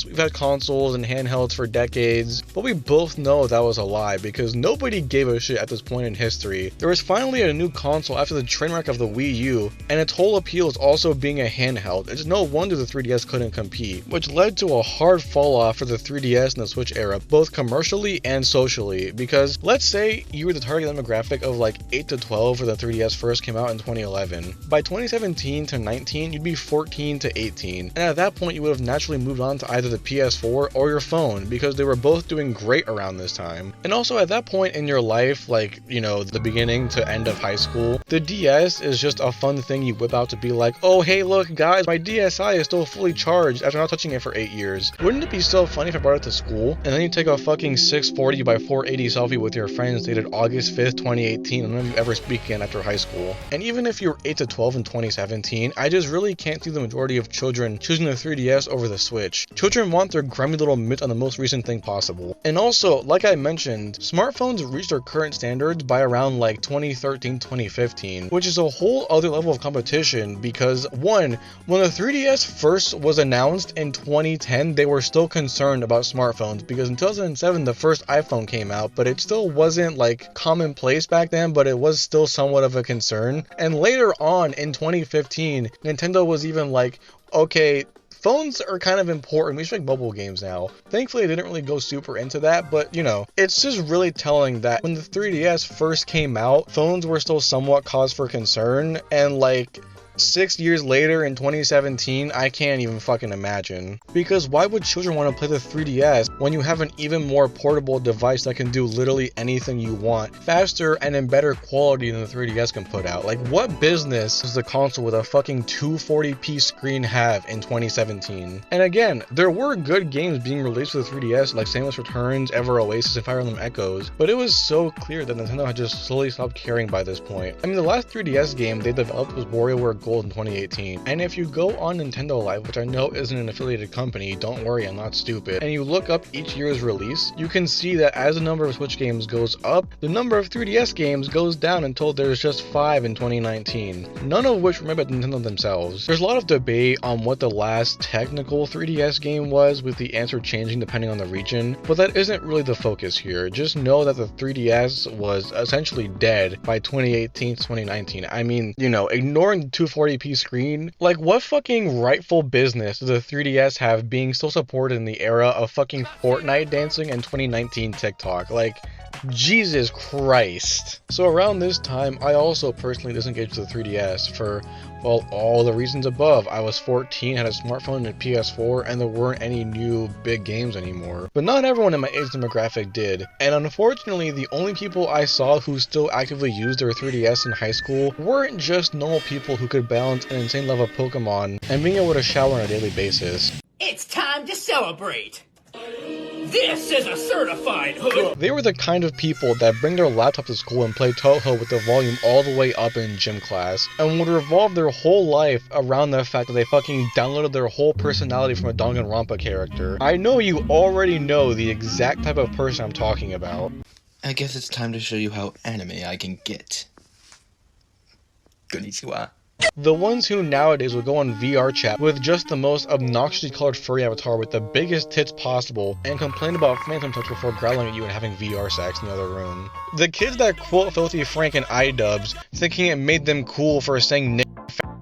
we've had consoles and handhelds for decades, but we both know that was a lie because nobody gave a shit at this point in history. There was finally a new console after the train wreck of the Wii U, and its whole appeal is also being a handheld. It's no wonder the 3DS couldn't compete, which led to a hard fall off for the 3DS and the Switch era, both commercially and socially, because let's say you were the target demographic of like 8 to 12 when the 3DS first came out in 2011. By 2017 to 19, you'd be 14 to 18, and at that point you would have naturally moved on to either the PS4 or your phone because they were both doing great around this time. And also at that point in your life, like, you know, the beginning to end of high school, the DS is just a fun thing you whip out to be like, oh hey look guys, my DSi is still fully charged after not touching it for 8 years. Wouldn't it be so funny if I brought it to school and then you take a fucking 640 by 480 selfie with your friends dated August 5th, 2018 and then you ever speak again after high school? And even if you're 8 to 12 in 2017, I just really can't see the majority of children choosing the 3DS over the Switch. Children want their grimy little mitts on the most recent thing possible. And also, like I mentioned, smartphones reached their current standards by around like 2013, 2015, which is a whole other level of competition because one, when the 3DS first was announced in 2010, they were still concerned about smartphones because in 2007 the first iPhone came out, but it still wasn't like commonplace back then, but it was still somewhat of a concern. And later on in 2015, Nintendo was even like, okay, phones are kind of important. We should make mobile games now. Thankfully, they didn't really go super into that, but you know, it's just really telling that when the 3DS first came out, phones were still somewhat cause for concern, and like 6 years later in 2017, I can't even fucking imagine. Because why would children want to play the 3DS when you have an even more portable device that can do literally anything you want, faster and in better quality than the 3DS can put out? Like, what business does the console with a fucking 240p screen have in 2017? And again, there were good games being released for the 3DS like Samus Returns, Ever Oasis, and Fire Emblem Echoes, but it was so clear that Nintendo had just slowly stopped caring by this point. I mean, the last 3DS game they developed was WarioWare Gold in 2018, and if you go on Nintendo Live, which I know isn't an affiliated company, don't worry, I'm not stupid, and you look up each year's release, you can see that as the number of Switch games goes up, the number of 3DS games goes down until there's just 5 in 2019, none of which were made by Nintendo themselves. There's a lot of debate on what the last technical 3DS game was, with the answer changing depending on the region, but that isn't really the focus here. Just know that the 3DS was essentially dead by 2018 to 2019. I mean, you know, ignoring the 240p screen, like what fucking rightful business does the 3DS have being still supported in the era of fucking Fortnite dancing and 2019 TikTok? Like, Jesus Christ. So around this time, I also personally disengaged with the 3DS for, well, all the reasons above. I was 14, had a smartphone and a PS4, and there weren't any new big games anymore. But not everyone in my age demographic did. And unfortunately, the only people I saw who still actively used their 3DS in high school weren't just normal people who could balance an insane level of Pokemon and being able to shower on a daily basis. It's time to celebrate! This is a certified hood. They were the kind of people that bring their laptop to school and play Toho with the volume all the way up in gym class, and would revolve their whole life around the fact that they fucking downloaded their whole personality from a Danganronpa character. I know you already know the exact type of person I'm talking about. I guess it's time to show you how anime I can get. Konnichiwa. The ones who nowadays would go on VR chat with just the most obnoxiously colored furry avatar with the biggest tits possible and complain about phantom touch before growling at you and having VR sex in the other room. The kids that quote Filthy Frank and iDubbbz thinking it made them cool for saying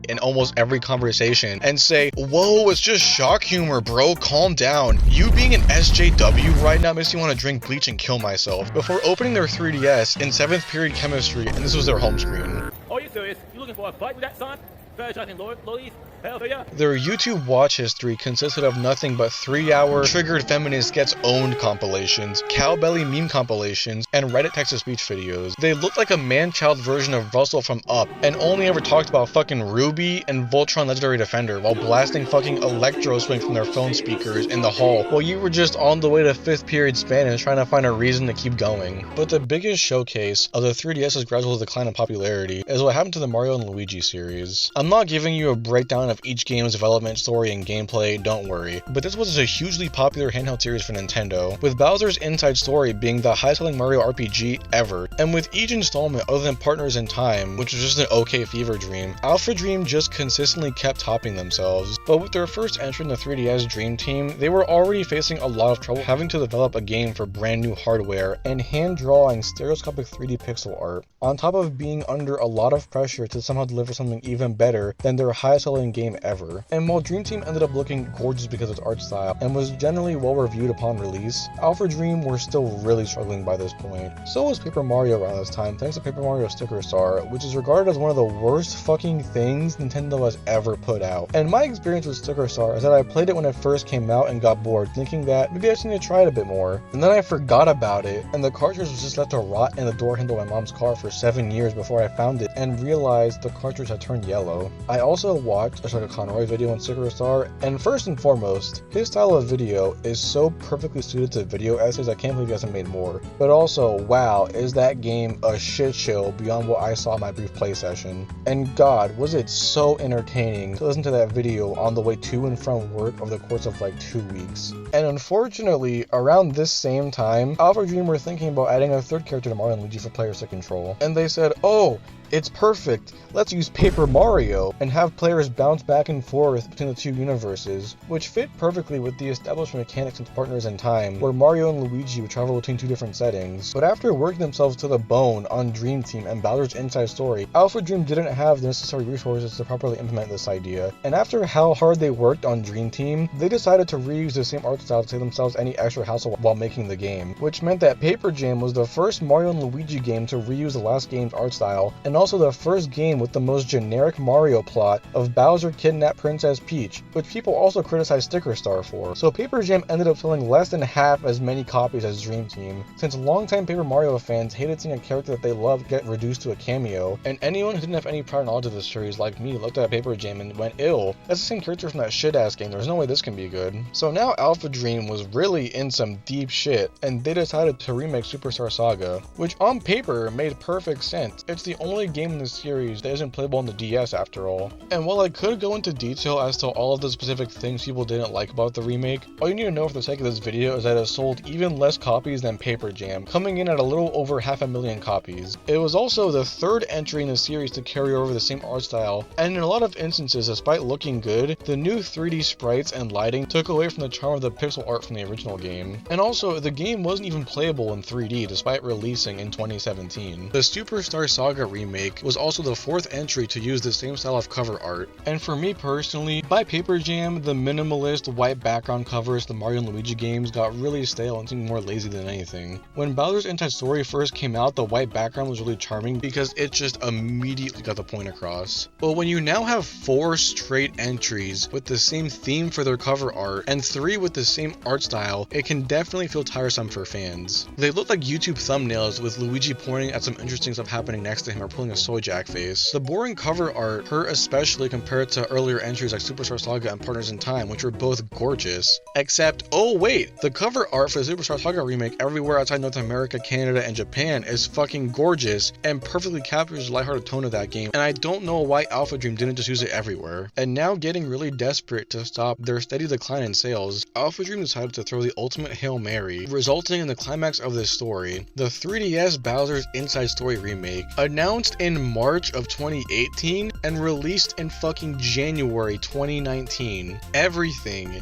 in almost every conversation and say, whoa, it's just shock humor, bro, calm down. You being an SJW right now makes me want to drink bleach and kill myself. Before opening their 3DS in 7th period chemistry, and this was their home screen. Are you serious? You looking for a fight with that son? Fair-talking lollies? Hell yeah. Their YouTube watch history consisted of nothing but 3-hour triggered feminist gets owned compilations, cowbelly meme compilations, and Reddit text-to-speech videos. They looked like a man-child version of Russell from Up, and only ever talked about fucking Ruby and Voltron Legendary Defender while blasting fucking electro swing from their phone speakers in the hall while you were just on the way to 5th period Spanish trying to find a reason to keep going. But the biggest showcase of the 3DS's gradual decline in popularity is what happened to the Mario and Luigi series. I'm not giving you a breakdown of each game's development, story, and gameplay, don't worry, but this was a hugely popular handheld series for Nintendo, with Bowser's Inside Story being the highest-selling Mario RPG ever, and with each installment other than Partners in Time, which was just an okay fever dream, Alphadream just consistently kept topping themselves. But with their first entry in the 3DS Dream Team, they were already facing a lot of trouble having to develop a game for brand new hardware and hand-drawing stereoscopic 3D pixel art, on top of being under a lot of pressure to somehow deliver something even better than their highest-selling game ever. And while Dream Team ended up looking gorgeous because of its art style and was generally well reviewed upon release, Alphadream were still really struggling by this point. So was Paper Mario around this time thanks to Paper Mario Sticker Star, which is regarded as one of the worst fucking things Nintendo has ever put out. And my experience with Sticker Star is that I played it when it first came out and got bored, thinking that maybe I just need to try it a bit more. And then I forgot about it, and the cartridge was just left to rot in the door handle of my mom's car for 7 years before I found it and realized the cartridge had turned yellow. I also watched a Shaka Conroy video on Sticker Star, and first and foremost, his style of video is so perfectly suited to video essays I can't believe he hasn't made more. But also, wow, is that game a shit show beyond what I saw in my brief play session. And god, was it so entertaining to listen to that video on the way to and from work over the course of like 2 weeks. And unfortunately, around this same time, Alphadream were thinking about adding a third character to Mario and Luigi for players to control. And they said, oh, it's perfect, let's use Paper Mario and have players bounce back and forth between the two universes, which fit perfectly with the established mechanics into Partners in Time, where Mario and Luigi would travel between two different settings. But after working themselves to the bone on Dream Team and Bowser's Inside Story, Alphadream didn't have the necessary resources to properly implement this idea, and after how hard they worked on Dream Team, they decided to reuse the same art style to save themselves any extra hassle while making the game, which meant that Paper Jam was the first Mario and Luigi game to reuse the last game's art style, and also the first game with the most generic Mario plot of Bowser kidnapped Princess Peach, which people also criticized Sticker Star for. So Paper Jam ended up selling less than half as many copies as Dream Team, since longtime Paper Mario fans hated seeing a character that they loved get reduced to a cameo, and anyone who didn't have any prior knowledge of this series like me looked at Paper Jam and went, ew, that's the same character from that shit-ass game, there's no way this can be good. So now Alphadream was really in some deep shit, and they decided to remake Superstar Saga, which on paper made perfect sense. It's the only game in the series that isn't playable on the DS after all. And while I could go into detail as to all of the specific things people didn't like about the remake, all you need to know for the sake of this video is that it sold even less copies than Paper Jam, coming in at a little over 500,000 copies. It was also the third entry in the series to carry over the same art style, and in a lot of instances, despite looking good, the new 3D sprites and lighting took away from the charm of the pixel art from the original game. And also, the game wasn't even playable in 3D despite releasing in 2017. The Superstar Saga remake was also the fourth entry to use the same style of cover art, and for me personally, by Paper Jam, the minimalist white background covers the Mario and Luigi games got really stale and seemed more lazy than anything. When Bowser's Inside Story first came out, the white background was really charming because it just immediately got the point across. But when you now have 4 straight entries with the same theme for their cover art, and 3 with the same art style, it can definitely feel tiresome for fans. They look like YouTube thumbnails with Luigi pointing at some interesting stuff happening next to him or pulling pulling a Sojak face. The boring cover art hurt especially compared to earlier entries like Superstar Saga and Partners in Time, which were both gorgeous. Except, oh wait, the cover art for the Superstar Saga remake everywhere outside North America, Canada, and Japan is fucking gorgeous and perfectly captures the lighthearted tone of that game, and I don't know why Alphadream didn't just use it everywhere. And now getting really desperate to stop their steady decline in sales, Alphadream decided to throw the ultimate Hail Mary, resulting in the climax of this story, the 3DS Bowser's Inside Story remake, announced in March of 2018 and released in fucking January 2019. Everything,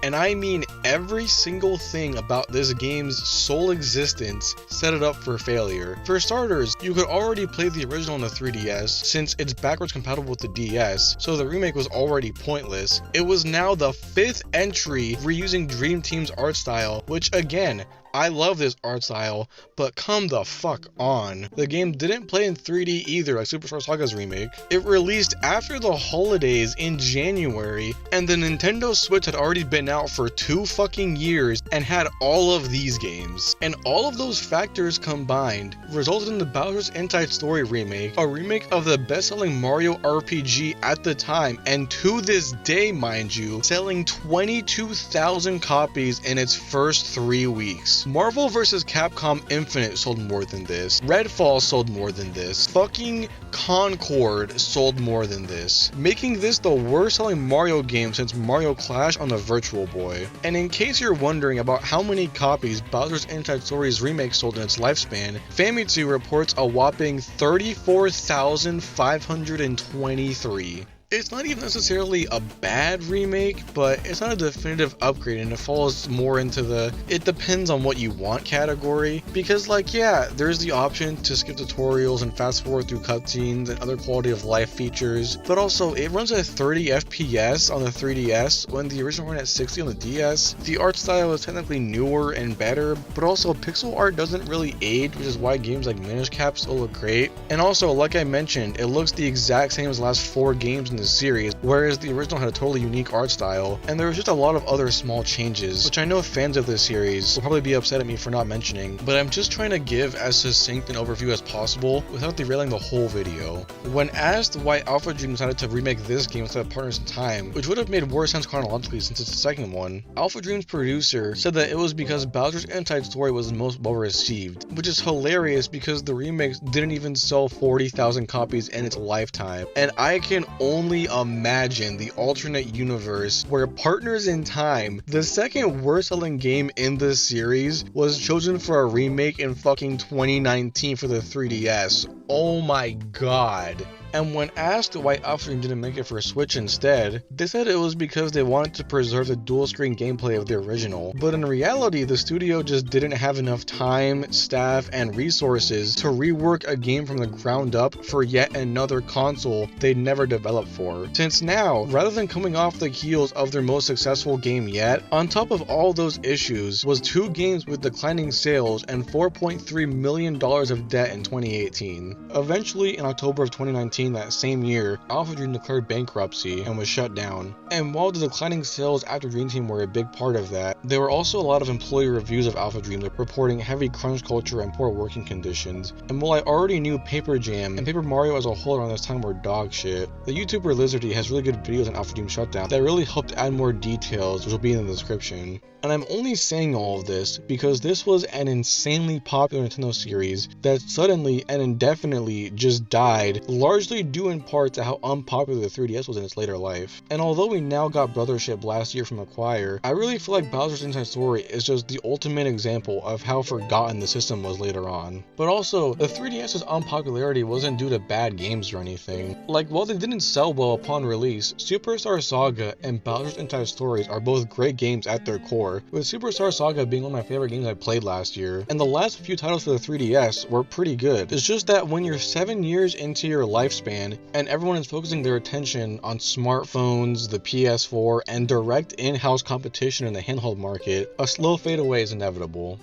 and I mean every single thing about this game's sole existence, set it up for failure. For starters, you could already play the original on the 3DS since it's backwards compatible with the DS, so the remake was already pointless. It was now the 5th entry reusing Dream Team's art style, which again, I love this art style, but come the fuck on. The game didn't play in 3D either like Superstar Saga's remake. It released after the holidays in January, and the Nintendo Switch had already been out for 2 fucking years and had all of these games. And all of those factors combined resulted in the Bowser's Inside Story remake, a remake of the best-selling Mario RPG at the time, and to this day, mind you, selling 22,000 copies in its first 3 weeks. Marvel vs. Capcom Infinite sold more than this. Redfall sold more than this. Fucking Concord sold more than this, making this the worst selling Mario game since Mario Clash on the Virtual Boy. And in case you're wondering about how many copies Bowser's Inside Story's remake sold in its lifespan, Famitsu reports a whopping 34,523. It's not even necessarily a bad remake, but it's not a definitive upgrade, and it falls more into the it depends on what you want category. Because like, yeah, there's the option to skip tutorials and fast forward through cutscenes and other quality of life features, but also it runs at 30 FPS on the 3DS when the original ran at 60 on the DS. The art style is technically newer and better, but also pixel art doesn't really age, which is why games like Minish Cap still look great. And also, like I mentioned, it looks the exact same as the last 4 games in the series, whereas the original had a totally unique art style, and there was just a lot of other small changes, which I know fans of this series will probably be upset at me for not mentioning, but I'm just trying to give as succinct an overview as possible without derailing the whole video. When asked why Alphadream decided to remake this game instead of Partners in Time, which would have made more sense chronologically since it's the second one, Alphadream's producer said that it was because Bowser's Inside Story was the most well received, which is hilarious because the remakes didn't even sell 40,000 copies in its lifetime, and I can only imagine the alternate universe where Partners in Time, the second worst selling game in the series, was chosen for a remake in fucking 2019 for the 3DS. Oh my god. And when asked why Alphadream didn't make it for Switch instead, they said it was because they wanted to preserve the dual screen gameplay of the original. But in reality, the studio just didn't have enough time, staff, and resources to rework a game from the ground up for yet another console they'd never developed for. Since now, rather than coming off the heels of their most successful game yet, on top of all those issues was 2 games with declining sales and $4.3 million of debt in 2018. Eventually, in October of 2019, that same year, Alphadream declared bankruptcy and was shut down. And while the declining sales after Dream Team were a big part of that, there were also a lot of employee reviews of Alphadream that reporting heavy crunch culture and poor working conditions. And while I already knew Paper Jam and Paper Mario as a whole around this time were dog shit, the YouTuber Lizardy has really good videos on Alphadream shutdown that really helped add more details, which will be in the description. And I'm only saying all of this because this was an insanely popular Nintendo series that suddenly and indefinitely just died, largely due in part to how unpopular the 3DS was in its later life. And although we now got Brothership last year from Acquire, I really feel like Bowser's Inside Story is just the ultimate example of how forgotten the system was later on. But also, the 3DS's unpopularity wasn't due to bad games or anything. Like, while they didn't sell well upon release, Superstar Saga and Bowser's Inside Stories are both great games at their core, with Superstar Saga being one of my favorite games I played last year, and the last few titles for the 3DS were pretty good. It's just that when you're 7 years into your lifespan, and everyone is focusing their attention on smartphones, the PS4, and direct in-house competition in the handheld market, a slow fade away is inevitable.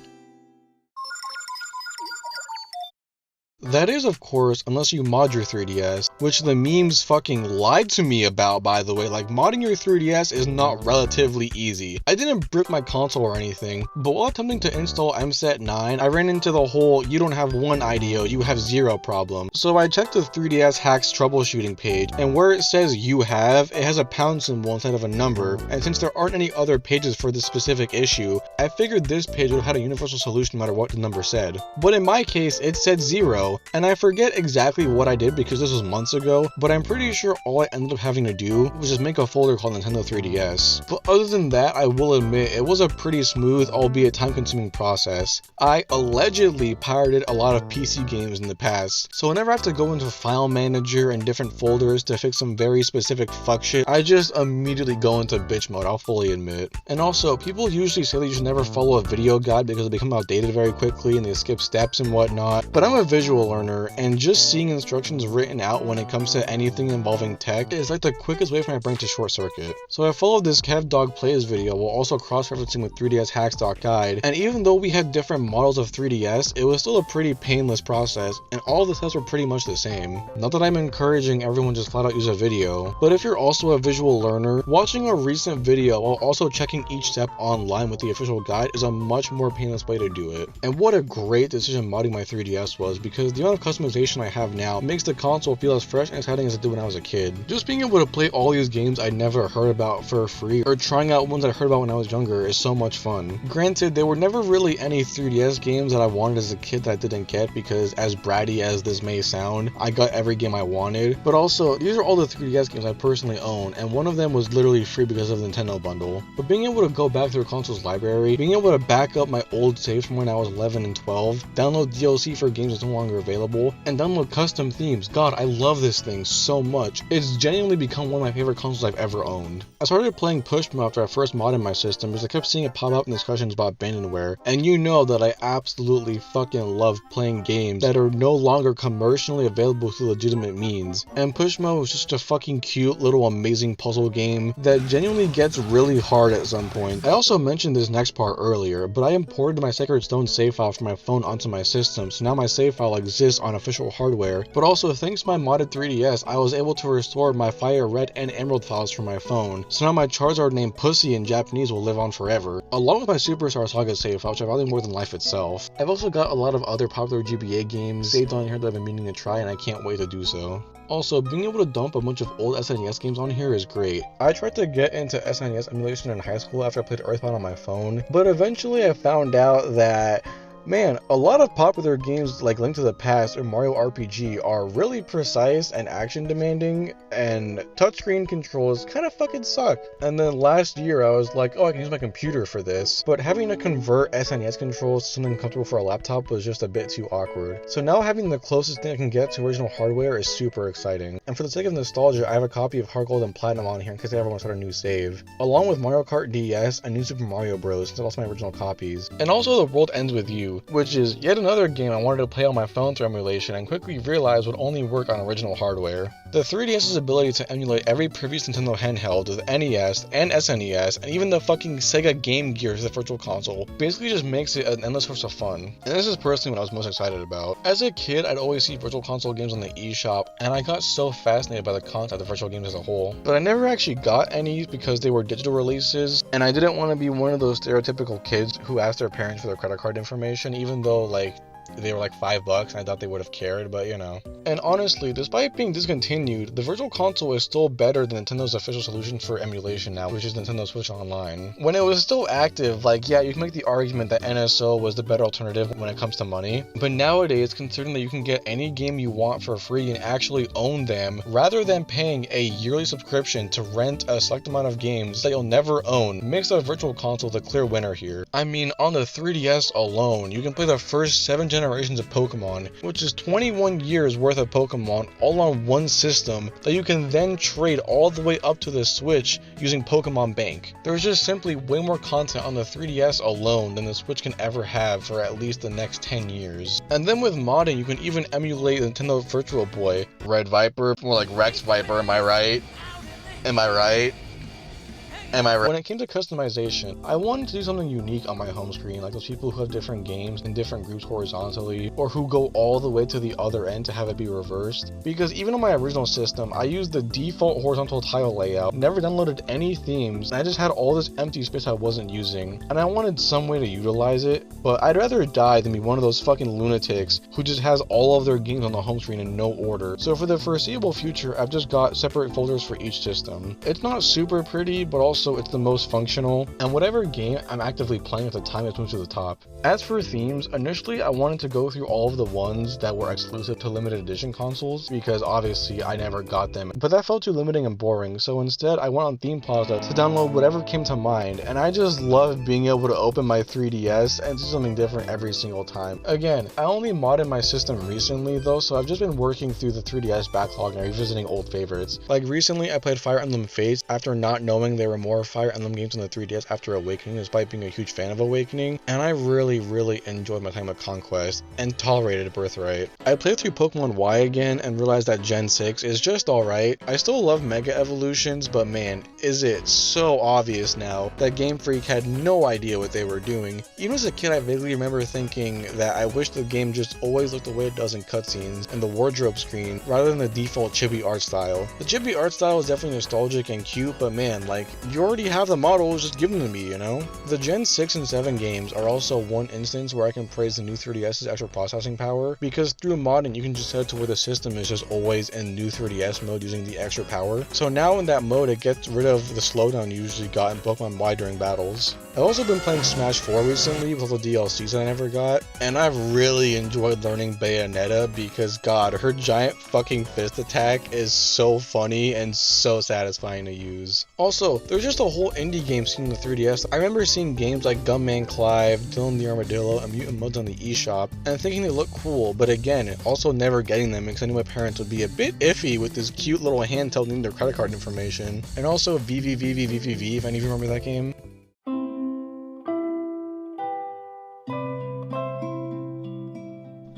That is, of course, unless you mod your 3DS, which the memes fucking lied to me about, by the way. Like, modding your 3DS is not relatively easy. I didn't brick my console or anything, but while attempting to install MSET 9, I ran into the whole you don't have one IDO, you have zero problem. So I checked the 3DS hacks troubleshooting page, and where it says you have, it has a pound symbol instead of a number, and since there aren't any other pages for this specific issue, I figured this page would have had a universal solution no matter what the number said. But in my case, it said 0, and I forget exactly what I did because this was months ago, but I'm pretty sure all I ended up having to do was just make a folder called Nintendo 3DS. But other than that, I will admit it was a pretty smooth, albeit time-consuming process. I allegedly pirated a lot of PC games in the past, so whenever I have to go into File Manager and different folders to fix some very specific fuck shit, I just immediately go into bitch mode, I'll fully admit. And also, people usually say that you should never follow a video guide because they become outdated very quickly and they skip steps and whatnot, but I'm a visual learner, and just seeing instructions written out when it comes to anything involving tech is like the quickest way for my brain to short circuit. So I followed this Kev Dog Plays video while also cross-referencing with 3dshacks.guide, and even though we had different models of 3DS, it was still a pretty painless process, and all the steps were pretty much the same. Not that I'm encouraging everyone just flat out use a video, but if you're also a visual learner, watching a recent video while also checking each step online with the official guide is a much more painless way to do it. And what a great decision modding my 3DS was, because the amount of customization I have now makes the console feel as fresh and exciting as it did when I was a kid. Just being able to play all these games I never heard about for free, or trying out ones I heard about when I was younger, is so much fun. Granted, there were never really any 3DS games that I wanted as a kid that I didn't get, because as bratty as this may sound, I got every game I wanted, but also, these are all the 3DS games I personally own, and one of them was literally free because of the Nintendo bundle. But being able to go back through a console's library, being able to back up my old saves from when I was 11 and 12, download DLC for games that's no longer available, and download custom themes, god, I love this thing so much. It's genuinely become one of my favorite consoles I've ever owned. I started playing Pushmo after I first modded my system because I kept seeing it pop up in discussions about abandonware, and you know that I absolutely fucking love playing games that are no longer commercially available through legitimate means, and Pushmo is just a fucking cute little amazing puzzle game that genuinely gets really hard at some point. I also mentioned this next part earlier, but I imported my Sacred Stone save file from my phone onto my system, so now my save file exists on official hardware, but also thanks to my modded 3DS, I was able to restore my Fire Red and Emerald files from my phone, so now my Charizard named Pussy in Japanese will live on forever, along with my Superstar Saga save file, which I value more than life itself. I've also got a lot of other popular GBA games saved on here that I've been meaning to try, and I can't wait to do so. Also, being able to dump a bunch of old SNES games on here is great. I tried to get into SNES emulation in high school after I played Earthbound on my phone, but eventually I found out that man, a lot of popular games like Link to the Past or Mario RPG are really precise and action demanding, and touchscreen controls kind of fucking suck. And then last year I was like, oh, I can use my computer for this, but having to convert SNES controls to something comfortable for a laptop was just a bit too awkward. So now having the closest thing I can get to original hardware is super exciting. And for the sake of nostalgia, I have a copy of Heart Gold and Platinum on here in case I ever want to start a new save, along with Mario Kart DS and New Super Mario Bros. Since I lost my original copies. And also The World Ends With You, which is yet another game I wanted to play on my phone through emulation and quickly realized would only work on original hardware. The 3DS's ability to emulate every previous Nintendo handheld with NES and SNES and even the fucking Sega Game Gear to the Virtual Console basically just makes it an endless source of fun. And this is personally what I was most excited about. As a kid, I'd always see Virtual Console games on the eShop, and I got so fascinated by the concept of virtual games as a whole. But I never actually got any because they were digital releases, and I didn't want to be one of those stereotypical kids who asked their parents for their credit card information, even though like they were like $5 and I thought they would have cared, but you know. And honestly, despite being discontinued, the Virtual Console is still better than Nintendo's official solution for emulation now, which is Nintendo Switch Online. When it was still active, like yeah, you can make the argument that NSO was the better alternative when it comes to money, but nowadays, considering that you can get any game you want for free and actually own them, rather than paying a yearly subscription to rent a select amount of games that you'll never own, makes the Virtual Console the clear winner here. I mean, on the 3DS alone, you can play the first 7 generations of Pokemon, which is 21 years worth of Pokemon all on one system that you can then trade all the way up to the Switch using Pokemon Bank. There's just simply way more content on the 3DS alone than the Switch can ever have for at least the next 10 years. And then with modding, you can even emulate Nintendo Virtual Boy. Red Viper, more like Rex Viper, am I right? Am I right? Am I right? When it came to customization, I wanted to do something unique on my home screen, like those people who have different games in different groups horizontally, or who go all the way to the other end to have it be reversed. Because even on my original system, I used the default horizontal tile layout, never downloaded any themes, and I just had all this empty space I wasn't using, and I wanted some way to utilize it, but I'd rather die than be one of those fucking lunatics who just has all of their games on the home screen in no order. So for the foreseeable future, I've just got separate folders for each system. It's not super pretty, but also it's the most functional, and whatever game I'm actively playing at the time it's moved to the top. As for themes, initially I wanted to go through all of the ones that were exclusive to limited edition consoles, because obviously I never got them, but that felt too limiting and boring, so instead I went on Theme Plaza to download whatever came to mind, and I just loved being able to open my 3DS and do something different every single time. Again, I only modded my system recently though, so I've just been working through the 3DS backlog and revisiting old favorites. Like recently I played Fire Emblem Fates after not knowing there were more Fire Emblem games on the 3DS after Awakening, despite being a huge fan of Awakening, and I really enjoyed my time with Conquest and tolerated Birthright. I played through Pokemon Y again and realized that Gen 6 is just alright. I still love Mega Evolutions, but man, is it so obvious now that Game Freak had no idea what they were doing. Even as a kid, I vaguely remember thinking that I wish the game just always looked the way it does in cutscenes and the wardrobe screen, rather than the default chibi art style. The chibi art style is definitely nostalgic and cute, but man, like, you already have the models, just give them to me, you know? The Gen 6 and 7 games are also one instance where I can praise the new 3DS's extra processing power, because through modding you can just set it to where the system is just always in new 3DS mode using the extra power. So now in that mode it gets rid of the slowdown you usually got in Pokemon Y during battles. I've also been playing Smash 4 recently with all the DLCs that I never got, and I've really enjoyed learning Bayonetta because god, her giant fucking fist attack is so funny and so satisfying to use. Also, there's just a whole indie game scene on the 3DS. I remember seeing games like Gunman Clive, Dylan the Armadillo, and Mutant Mudds on the eShop, and thinking they look cool, but again, also never getting them because I knew my parents would be a bit iffy with this cute little handheld needing their credit card information. And also VVVVVVV, if any of you remember that game.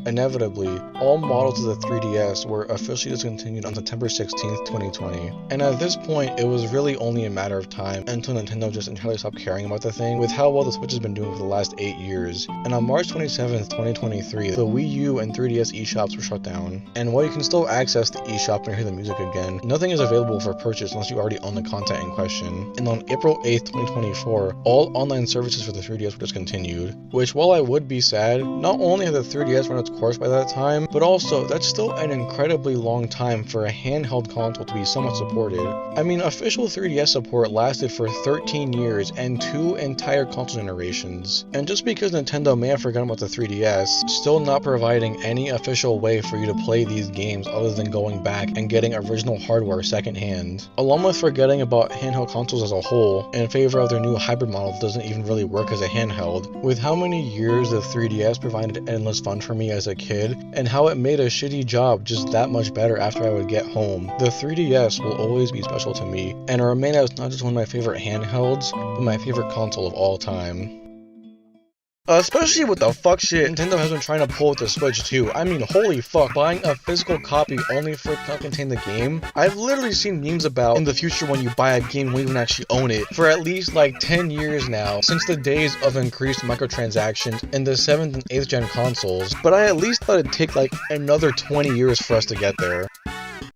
Inevitably, all models of the 3DS were officially discontinued on September 16th, 2020, and at this point it was really only a matter of time until Nintendo just entirely stopped caring about the thing with how well the Switch has been doing for the last 8 years. And on March 27th, 2023, the Wii U and 3DS eShops were shut down. And while you can still access the eShop and hear the music again, nothing is available for purchase unless you already own the content in question. And on April 8th, 2024, all online services for the 3DS were discontinued, which while I would be sad, not only had the 3DS run its course by that time, but also that's still an incredibly long time for a handheld console to be somewhat supported. I mean, official 3DS support lasted for 13 years and 2 entire console generations. And just because Nintendo may have forgotten about the 3DS, still not providing any official way for you to play these games other than going back and getting original hardware secondhand. Along with forgetting about handheld consoles as a whole, in favor of their new hybrid model that doesn't even really work as a handheld. With how many years the 3DS provided endless fun for me as a kid, and how it made a shitty job just that much better after I would get home, the 3DS will always be special to me, and remain as not just one of my favorite handhelds, but my favorite console of all time. Especially with the fuck shit Nintendo has been trying to pull with the Switch too. I mean, holy fuck, buying a physical copy only for it to not contain the game? I've literally seen memes about in the future when you buy a game when you don't actually own it for at least like 10 years now, since the days of increased microtransactions in the 7th and 8th gen consoles, but I at least thought it'd take like another 20 years for us to get there.